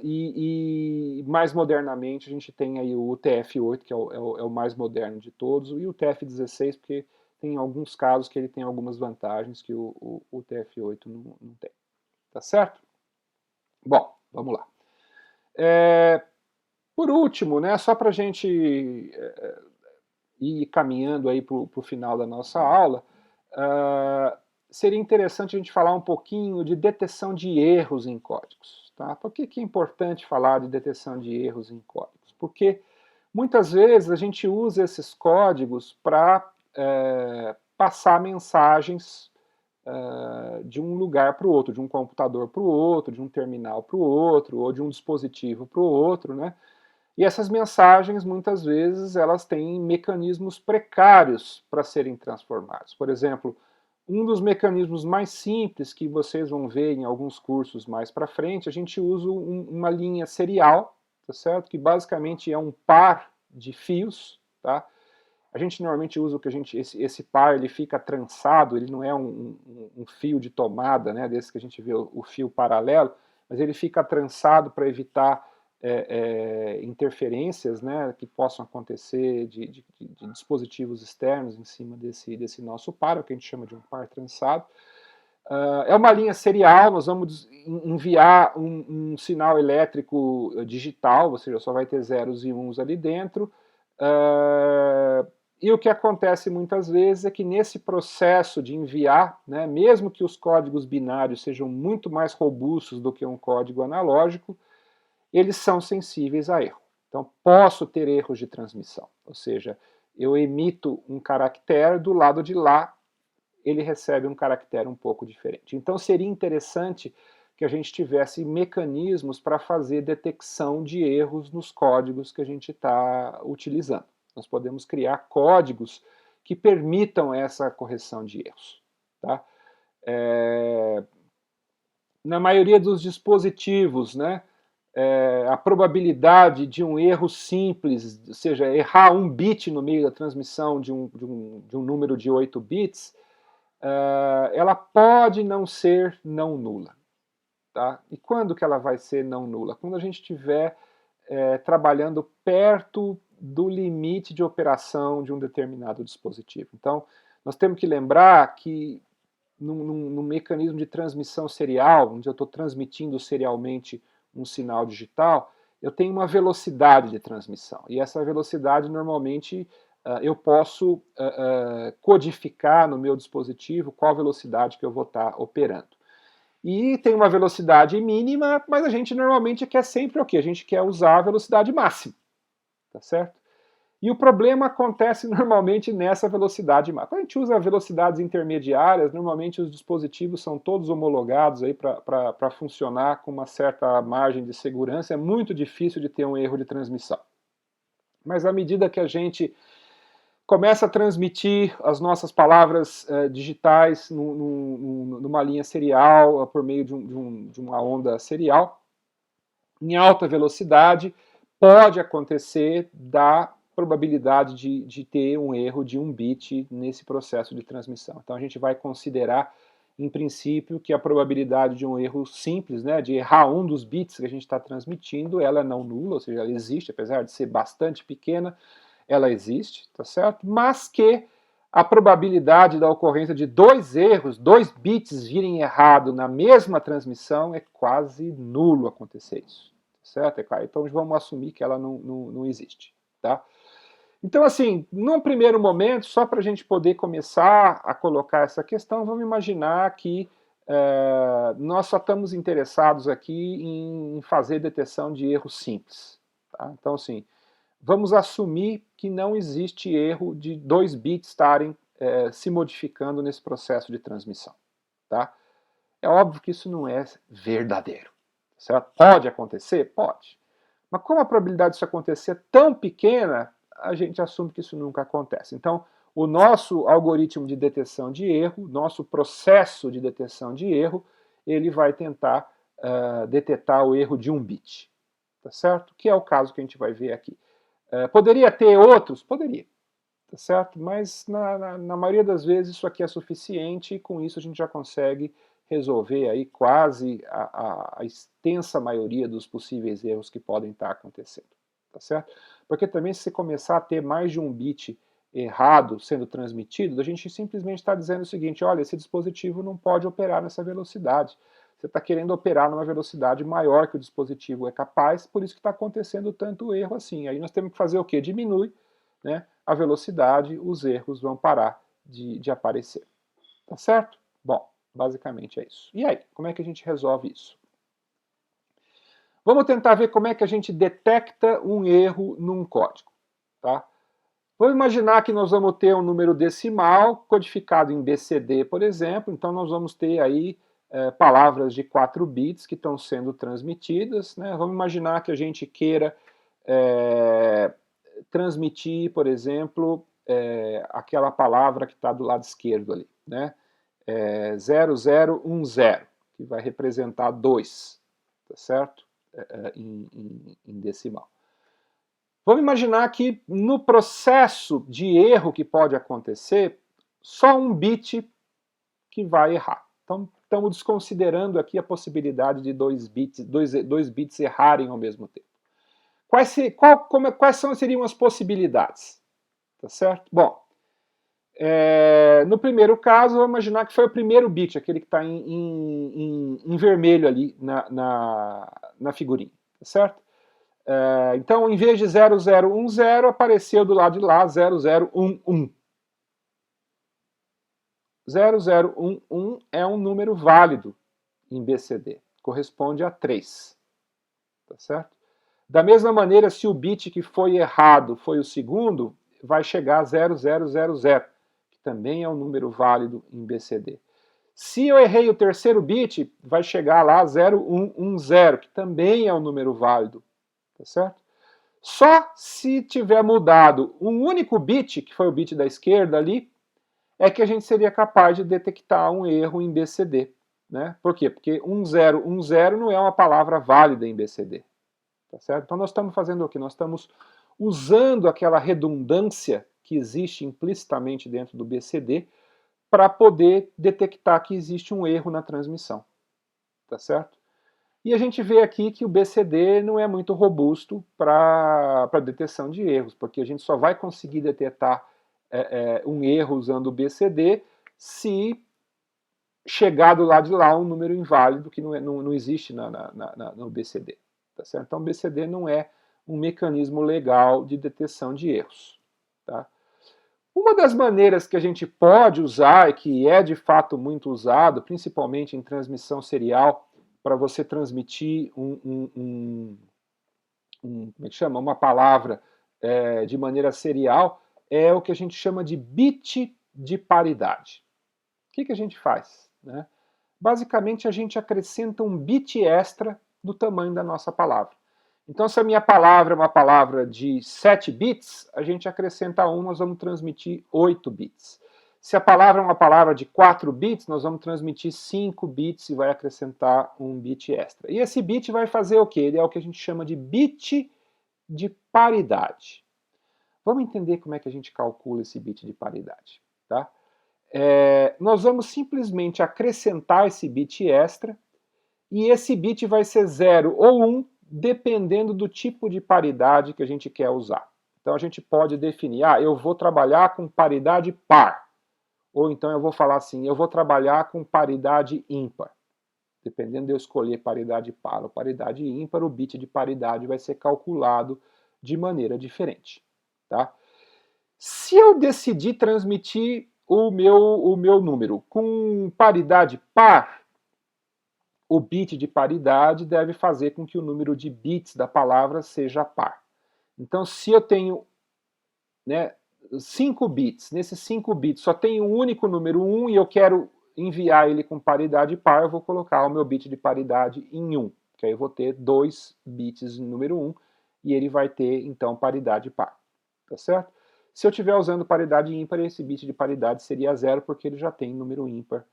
e mais modernamente a gente tem aí o UTF-8, que é o mais moderno de todos, e o UTF-16, porque tem alguns casos que ele tem algumas vantagens que o UTF-8 não tem. Tá certo? Bom, vamos lá. Por último, né, só para a gente ir caminhando aí para o final da nossa aula, seria interessante a gente falar um pouquinho de detecção de erros em códigos. Tá? Por que é importante falar de detecção de erros em códigos? Porque muitas vezes a gente usa esses códigos para passar mensagens de um lugar para o outro, de um computador para o outro, de um terminal para o outro, ou de um dispositivo para o outro, né? E essas mensagens, muitas vezes, elas têm mecanismos precários para serem transformados. Por exemplo, um dos mecanismos mais simples que vocês vão ver em alguns cursos mais para frente, a gente usa uma linha serial, tá certo? Que basicamente é um par de fios, tá? A gente normalmente usa o que esse par ele fica trançado, ele não é um fio de tomada, né? Desse que a gente vê o fio paralelo, mas ele fica trançado para evitar interferências, né, que possam acontecer de dispositivos externos em cima desse nosso par, o que a gente chama de um par trançado. É uma linha serial, nós vamos enviar um sinal elétrico digital, ou seja, só vai ter zeros e uns ali dentro. E o que acontece muitas vezes é que nesse processo de enviar, né, mesmo que os códigos binários sejam muito mais robustos do que um código analógico, eles são sensíveis a erro. Então, posso ter erros de transmissão, ou seja, eu emito um caractere, do lado de lá ele recebe um caractere um pouco diferente. Então, seria interessante que a gente tivesse mecanismos para fazer detecção de erros nos códigos que a gente está utilizando. Nós podemos criar códigos que permitam essa correção de erros. Tá? Na maioria dos dispositivos, né, a probabilidade de um erro simples, ou seja, errar um bit no meio da transmissão de um número de 8 bits, ela pode não ser não nula. Tá? E quando que ela vai ser não nula? Quando a gente estiver trabalhando perto do limite de operação de um determinado dispositivo. Então, nós temos que lembrar que num mecanismo de transmissão serial, onde eu estou transmitindo serialmente um sinal digital, eu tenho uma velocidade de transmissão. E essa velocidade, normalmente, eu posso codificar no meu dispositivo qual velocidade que eu vou estar operando. E tem uma velocidade mínima, mas a gente normalmente quer sempre o quê? A gente quer usar a velocidade máxima, tá certo? E o problema acontece normalmente nessa velocidade máxima. Quando a gente usa velocidades intermediárias, normalmente os dispositivos são todos homologados para funcionar com uma certa margem de segurança. É muito difícil de ter um erro de transmissão. Mas à medida que a gente começa a transmitir as nossas palavras digitais numa linha serial, por meio de uma onda serial, em alta velocidade, pode acontecer da probabilidade de ter um erro de 1 bit nesse processo de transmissão. Então a gente vai considerar, em princípio, que a probabilidade de um erro simples, né, de errar um dos bits que a gente está transmitindo, ela é não nula, ou seja, ela existe, apesar de ser bastante pequena, ela existe, tá certo? Mas que a probabilidade da ocorrência de 2 erros, 2 bits virem errado na mesma transmissão, é quase nulo acontecer isso, certo? É claro. Então vamos assumir que ela não existe, tá? Então, assim, num primeiro momento, só para a gente poder começar a colocar essa questão, vamos imaginar que nós só estamos interessados aqui em fazer detecção de erros simples, tá? Então, assim, vamos assumir que não existe erro de 2 bits estarem se modificando nesse processo de transmissão. Tá? É óbvio que isso não é verdadeiro. Certo? Pode acontecer? Pode. Mas como a probabilidade disso acontecer é tão pequena, a gente assume que isso nunca acontece. Então, o nosso algoritmo de detecção de erro, nosso processo de detecção de erro, ele vai tentar detectar o erro de 1 bit. Tá certo? Que é o caso que a gente vai ver aqui. Poderia ter outros? Poderia, tá certo? Mas na maioria das vezes isso aqui é suficiente e com isso a gente já consegue resolver aí quase a extensa maioria dos possíveis erros que podem estar acontecendo, tá certo? Porque também se você começar a ter mais de 1 bit errado sendo transmitido, a gente simplesmente está dizendo o seguinte, olha, esse dispositivo não pode operar nessa velocidade. Você está querendo operar numa velocidade maior que o dispositivo é capaz, por isso que está acontecendo tanto erro assim. Aí nós temos que fazer o quê? Diminui, né, a velocidade, os erros vão parar de aparecer. Tá certo? Bom, basicamente é isso. E aí, como é que a gente resolve isso? Vamos tentar ver como é que a gente detecta um erro num código. Tá? Vamos imaginar que nós vamos ter um número decimal codificado em BCD, por exemplo, então nós vamos ter aí palavras de 4 bits que estão sendo transmitidas. Né? Vamos imaginar que a gente queira transmitir, por exemplo, aquela palavra que está do lado esquerdo ali, né? 0010, que vai representar 2, tá certo? Em decimal. Vamos imaginar que no processo de erro que pode acontecer, só 1 bit que vai errar. Então, estamos desconsiderando aqui a possibilidade de 2 bits errarem ao mesmo tempo. Quais seriam as possibilidades? Tá certo? Bom, no primeiro caso, vamos imaginar que foi o primeiro bit, aquele que está em vermelho ali na figurinha. Tá certo? Então, em vez de 0010, apareceu do lado de lá 0011. 0011 é um número válido em BCD, corresponde a 3. Tá certo? Da mesma maneira, se o bit que foi errado foi o segundo, vai chegar a 0000, que também é um número válido em BCD. Se eu errei o terceiro bit, vai chegar lá 0110, que também é um número válido. Tá certo? Só se tiver mudado um único bit, que foi o bit da esquerda ali, é que a gente seria capaz de detectar um erro em BCD. Né? Por quê? Porque 1010 não é uma palavra válida em BCD. Tá certo? Então nós estamos fazendo o quê? Nós estamos usando aquela redundância que existe implicitamente dentro do BCD para poder detectar que existe um erro na transmissão, tá certo? E a gente vê aqui que o BCD não é muito robusto para detecção de erros, porque a gente só vai conseguir detectar um erro usando o BCD se chegar do lado de lá um número inválido que não existe no BCD. Tá certo? Então, o BCD não é um mecanismo legal de detecção de erros. Tá? Uma das maneiras que a gente pode usar, e que é de fato muito usado, principalmente em transmissão serial, para você transmitir como é que chama? Uma palavra de maneira serial, é o que a gente chama de bit de paridade. O que a gente faz? Né? Basicamente, a gente acrescenta um bit extra do tamanho da nossa palavra. Então, se a minha palavra é uma palavra de 7 bits, a gente acrescenta 1, nós vamos transmitir 8 bits. Se a palavra é uma palavra de 4 bits, nós vamos transmitir 5 bits e vai acrescentar um bit extra. E esse bit vai fazer o quê? Ele é o que a gente chama de bit de paridade. Vamos entender como é que a gente calcula esse bit de paridade. Tá? Nós vamos simplesmente acrescentar esse bit extra e esse bit vai ser 0 ou 1, dependendo do tipo de paridade que a gente quer usar. Então a gente pode definir, eu vou trabalhar com paridade par. Ou então eu vou falar assim, eu vou trabalhar com paridade ímpar. Dependendo de eu escolher paridade par ou paridade ímpar, o bit de paridade vai ser calculado de maneira diferente. Tá? Se eu decidir transmitir o meu número com paridade par, o bit de paridade deve fazer com que o número de bits da palavra seja par. Então, se eu tenho 5 bits, nesses 5 bits só tem um único número 1 e eu quero enviar ele com paridade par, eu vou colocar o meu bit de paridade em 1, que aí eu vou ter 2 bits no número 1 e ele vai ter, então, paridade par. Tá certo? Se eu estiver usando paridade ímpar, esse bit de paridade seria 0, porque ele já tem número ímpar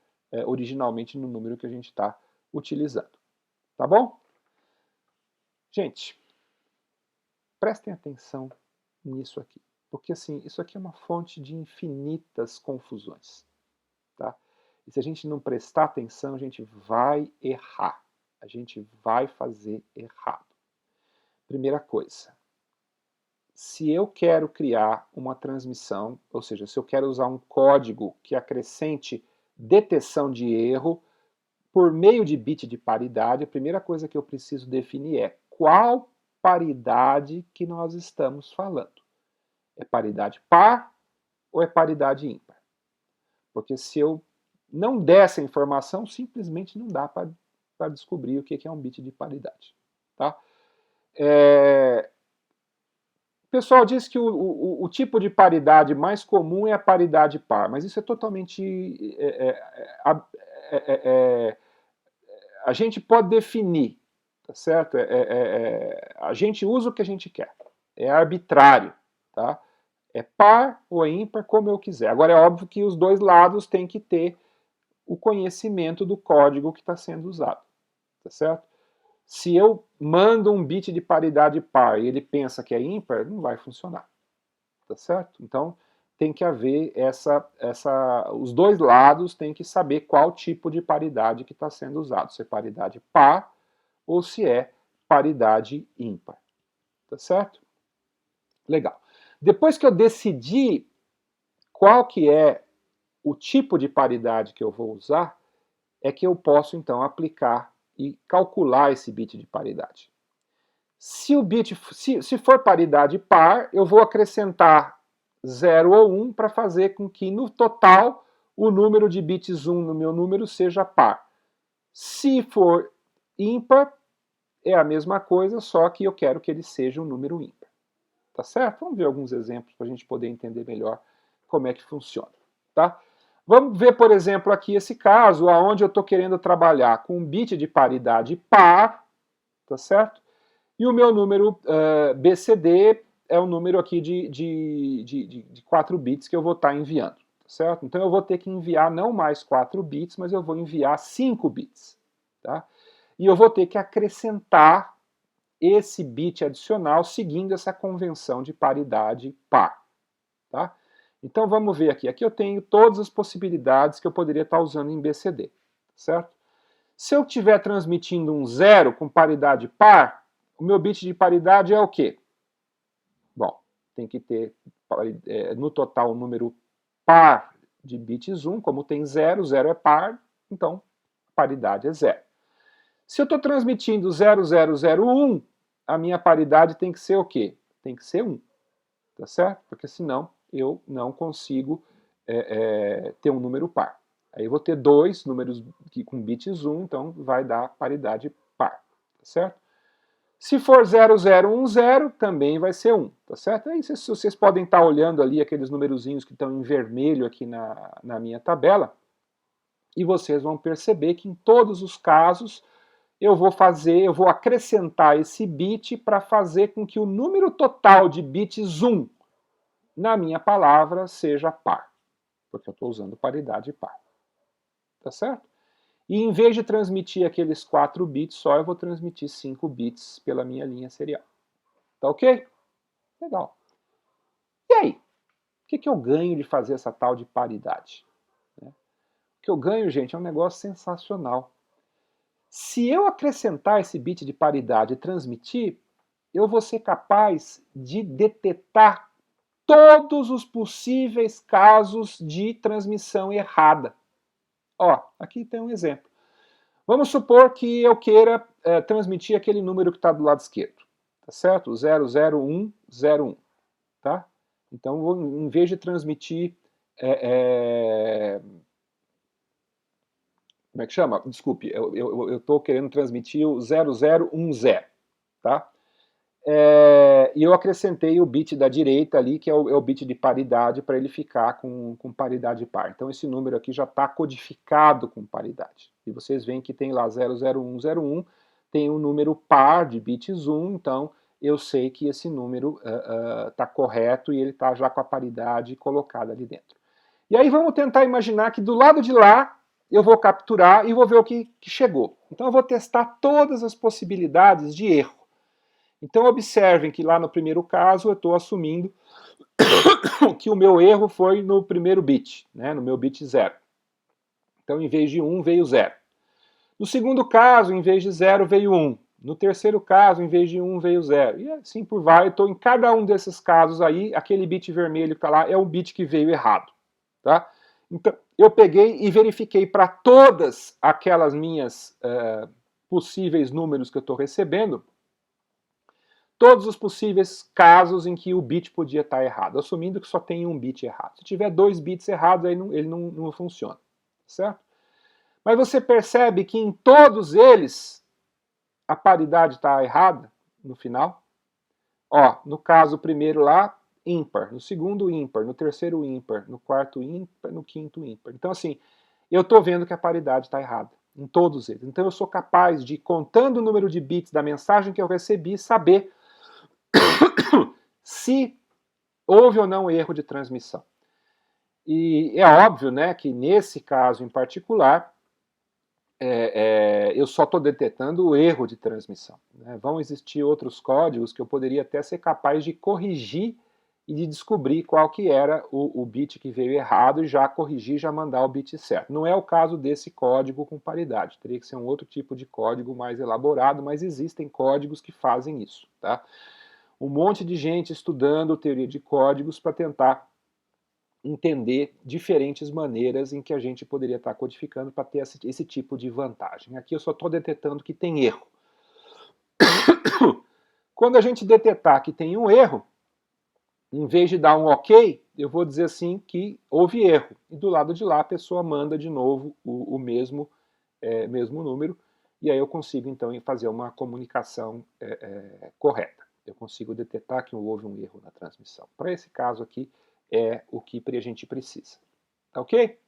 originalmente no número que a gente está utilizando. Tá bom? Gente, prestem atenção nisso aqui, porque assim, isso aqui é uma fonte de infinitas confusões. Tá? E se a gente não prestar atenção, a gente vai errar. A gente vai fazer errado. Primeira coisa, se eu quero criar uma transmissão, ou seja, se eu quero usar um código que acrescente detecção de erro por meio de bit de paridade, a primeira coisa que eu preciso definir é qual paridade que nós estamos falando. É paridade par ou é paridade ímpar? Porque se eu não der essa informação, simplesmente não dá para descobrir o que é um bit de paridade. Tá? O pessoal diz que o tipo de paridade mais comum é a paridade par, mas isso é totalmente... a gente pode definir, tá certo? A gente usa o que a gente quer, é arbitrário, tá? É par ou é ímpar, como eu quiser. Agora é óbvio que os dois lados têm que ter o conhecimento do código que está sendo usado, tá certo? Se eu mando um bit de paridade par e ele pensa que é ímpar, não vai funcionar, tá certo? Então tem que haver os dois lados têm que saber qual tipo de paridade que está sendo usado, se é paridade par ou se é paridade ímpar, tá certo? Legal. Depois que eu decidi qual que é o tipo de paridade que eu vou usar, é que eu posso então aplicar e calcular esse bit de paridade. Se for paridade par, eu vou acrescentar 0 ou 1 para fazer com que no total o número de bits 1 no meu número seja par. Se for ímpar, é a mesma coisa, só que eu quero que ele seja um número ímpar. Tá certo? Vamos ver alguns exemplos para a gente poder entender melhor como é que funciona. Tá? Vamos ver, por exemplo, aqui esse caso, onde eu estou querendo trabalhar com um bit de paridade par, tá certo? E o meu número BCD é um número aqui de 4 bits que eu vou estar enviando, tá certo? Então eu vou ter que enviar não mais 4 bits, mas eu vou enviar 5 bits, tá? E eu vou ter que acrescentar esse bit adicional seguindo essa convenção de paridade par, tá? Então vamos ver aqui. Aqui eu tenho todas as possibilidades que eu poderia estar usando em BCD, certo? Se eu estiver transmitindo um 0 com paridade par, o meu bit de paridade é o quê? Bom, tem que ter no total um número par de bits 1, como tem 0, 0 é par, então a paridade é 0. Se eu estou transmitindo 0001, a minha paridade tem que ser o quê? Tem que ser 1, tá certo? Porque senão eu não consigo ter um número par. Aí eu vou ter dois números com bits 1, então vai dar paridade par, tá certo? Se for 0010, também vai ser 1, tá certo? Aí vocês podem estar olhando ali aqueles numerozinhos que estão em vermelho aqui na minha tabela, e vocês vão perceber que em todos os casos eu vou acrescentar esse bit para fazer com que o número total de bits 1 na minha palavra seja par, porque eu estou usando paridade par, tá certo? E em vez de transmitir aqueles 4 bits só, eu vou transmitir 5 bits pela minha linha serial. Tá ok? Legal. E aí? O que eu ganho de fazer essa tal de paridade? O que eu ganho, gente, é um negócio sensacional. Se eu acrescentar esse bit de paridade e transmitir, eu vou ser capaz de detectar todos os possíveis casos de transmissão errada. Ó, aqui tem um exemplo. Vamos supor que eu queira transmitir aquele número que está do lado esquerdo, tá certo? 00101, tá? Então, em vez de transmitir... como é que chama? Desculpe, eu estou querendo transmitir o 0010, tá? E eu acrescentei o bit da direita ali, que é o bit de paridade, para ele ficar com paridade par. Então esse número aqui já está codificado com paridade. E vocês veem que tem lá 00101, tem um número par de bits 1, então eu sei que esse número está correto e ele está já com a paridade colocada ali dentro. E aí vamos tentar imaginar que do lado de lá eu vou capturar e vou ver o que chegou. Então eu vou testar todas as possibilidades de erro. Então observem que lá no primeiro caso eu estou assumindo que o meu erro foi no primeiro bit, né, no meu bit 0. Então em vez de 1 veio 0. No segundo caso, em vez de 0 veio 1. No terceiro caso, em vez de 1 veio 0. E assim por vai. Então em cada um desses casos aí, aquele bit vermelho que está lá é o bit que veio errado. Tá? Então eu peguei e verifiquei para todas aquelas minhas possíveis números que eu estou recebendo, todos os possíveis casos em que o bit podia estar errado, assumindo que só tem um bit errado. Se tiver 2 bits errados, aí ele não funciona, certo? Mas você percebe que em todos eles a paridade está errada no final. Ó, no caso primeiro lá, ímpar, no segundo ímpar, no terceiro ímpar, no quarto ímpar, no quinto ímpar. Então assim, eu estou vendo que a paridade está errada em todos eles. Então eu sou capaz de, contando o número de bits da mensagem que eu recebi, saber se houve ou não erro de transmissão. E é óbvio, né, que nesse caso em particular, eu só estou detectando o erro de transmissão. Né? Vão existir outros códigos que eu poderia até ser capaz de corrigir e de descobrir qual que era o bit que veio errado e já corrigir, já mandar o bit certo. Não é o caso desse código com paridade, teria que ser um outro tipo de código mais elaborado, mas existem códigos que fazem isso. Tá? Um monte de gente estudando teoria de códigos para tentar entender diferentes maneiras em que a gente poderia estar codificando para ter esse tipo de vantagem. Aqui eu só estou detectando que tem erro. Quando a gente detectar que tem um erro, em vez de dar um ok, eu vou dizer assim que houve erro. E do lado de lá a pessoa manda de novo o mesmo número, e aí eu consigo então fazer uma comunicação correta. Eu consigo detectar que houve um erro na transmissão. Para esse caso aqui, é o que a gente precisa. Tá ok?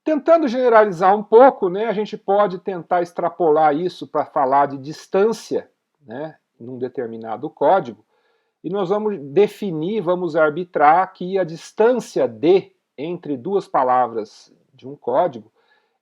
Tentando generalizar um pouco, né, a gente pode tentar extrapolar isso para falar de distância, né, num determinado código, e nós vamos definir, vamos arbitrar que a distância D entre duas palavras de um código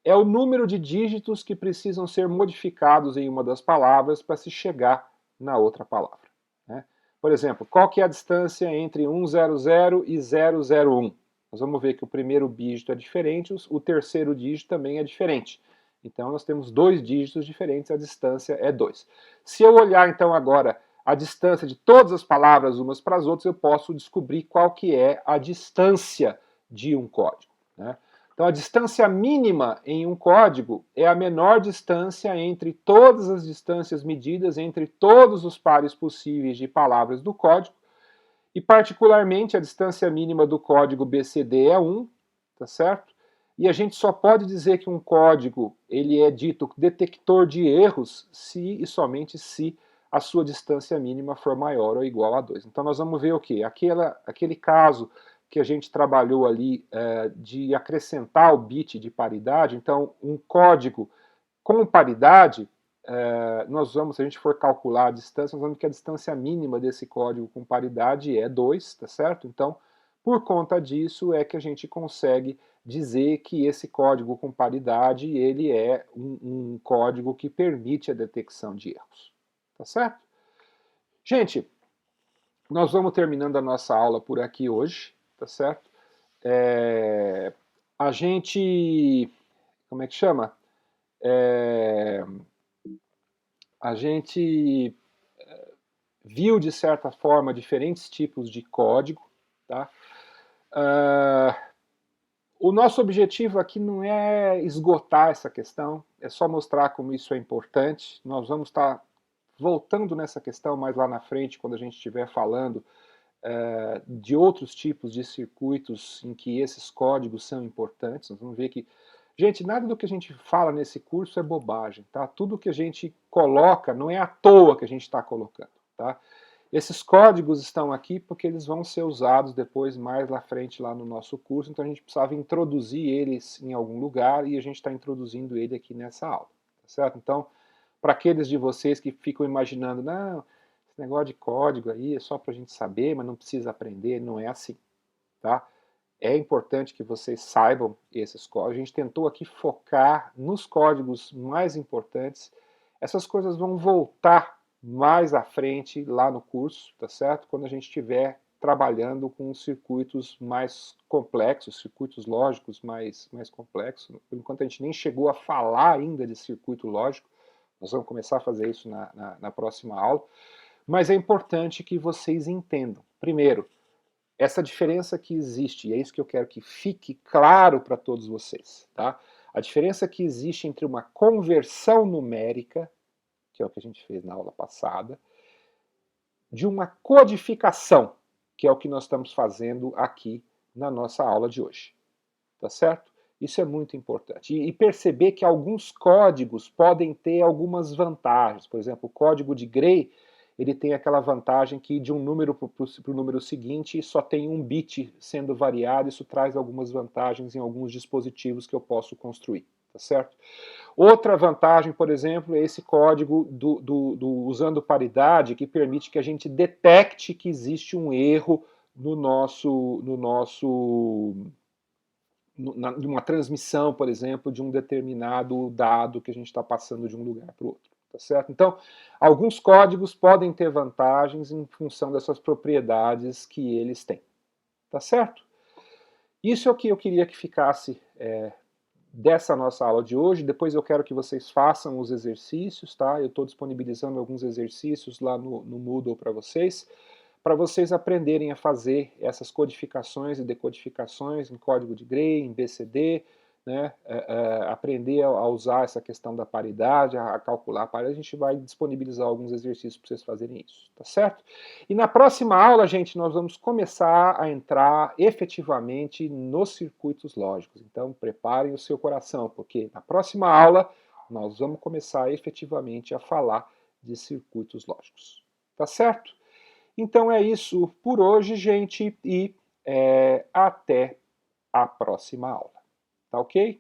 é o número de dígitos que precisam ser modificados em uma das palavras para se chegar na outra palavra. Né? Por exemplo, qual que é a distância entre 100 e 001? Nós vamos ver que o primeiro dígito é diferente, o terceiro dígito também é diferente. Então nós temos dois dígitos diferentes, a distância é 2. Se eu olhar então agora a distância de todas as palavras umas para as outras, eu posso descobrir qual que é a distância de um código, né? Então a distância mínima em um código é a menor distância entre todas as distâncias medidas entre todos os pares possíveis de palavras do código, e particularmente a distância mínima do código BCD é 1, tá certo? E a gente só pode dizer que um código ele é dito detector de erros se e somente se a sua distância mínima for maior ou igual a 2. Então nós vamos ver o quê? Aquele caso que a gente trabalhou ali de acrescentar o bit de paridade, então um código com paridade, se a gente for calcular a distância, nós vamos ver que a distância mínima desse código com paridade é 2, tá certo? Então, por conta disso é que a gente consegue dizer que esse código com paridade ele é um código que permite a detecção de erros, tá certo? Gente, nós vamos terminando a nossa aula por aqui hoje, tá certo? A gente, como é que chama? A gente viu, de certa forma, diferentes tipos de código, tá? O nosso objetivo aqui não é esgotar essa questão, é só mostrar como isso é importante. Nós vamos estar voltando nessa questão mais lá na frente, quando a gente estiver falando de outros tipos de circuitos em que esses códigos são importantes. Nós vamos ver que, gente, nada do que a gente fala nesse curso é bobagem, tá? Tudo que a gente coloca não é à toa que a gente está colocando, tá? Esses códigos estão aqui porque eles vão ser usados depois, mais lá frente, lá no nosso curso, então a gente precisava introduzir eles em algum lugar e a gente está introduzindo ele aqui nessa aula, tá certo? Então, para aqueles de vocês que ficam imaginando, não, esse negócio de código aí é só para a gente saber, mas não precisa aprender, não é assim, tá? É importante que vocês saibam esses códigos. A gente tentou aqui focar nos códigos mais importantes. Essas coisas vão voltar mais à frente lá no curso, tá certo? Quando a gente estiver trabalhando com circuitos mais complexos, circuitos lógicos mais complexos. Por enquanto a gente nem chegou a falar ainda de circuito lógico, nós vamos começar a fazer isso na próxima aula, mas é importante que vocês entendam. Primeiro, essa diferença que existe, e é isso que eu quero que fique claro para todos vocês, tá? A diferença que existe entre uma conversão numérica, que é o que a gente fez na aula passada, de uma codificação, que é o que nós estamos fazendo aqui na nossa aula de hoje, tá certo? Isso é muito importante. E perceber que alguns códigos podem ter algumas vantagens. Por exemplo, o código de Gray, ele tem aquela vantagem que de um número para o número seguinte só tem um bit sendo variado. Isso traz algumas vantagens em alguns dispositivos que eu posso construir, tá certo? Outra vantagem, por exemplo, é esse código usando paridade, que permite que a gente detecte que existe um erro numa transmissão, por exemplo, de um determinado dado que a gente está passando de um lugar para o outro, tá certo? Então, alguns códigos podem ter vantagens em função dessas propriedades que eles têm, tá certo? Isso é o que eu queria que ficasse dessa nossa aula de hoje. Depois eu quero que vocês façam os exercícios, tá? Eu estou disponibilizando alguns exercícios lá no Moodle para vocês aprenderem a fazer essas codificações e decodificações em código de Gray, em BCD, né? Aprender a usar essa questão da paridade, a calcular a paridade. A gente vai disponibilizar alguns exercícios para vocês fazerem isso, tá certo? E na próxima aula, gente, nós vamos começar a entrar efetivamente nos circuitos lógicos. Então, preparem o seu coração, porque na próxima aula nós vamos começar efetivamente a falar de circuitos lógicos, tá certo? Então é isso por hoje, gente, e até a próxima aula. Tá ok?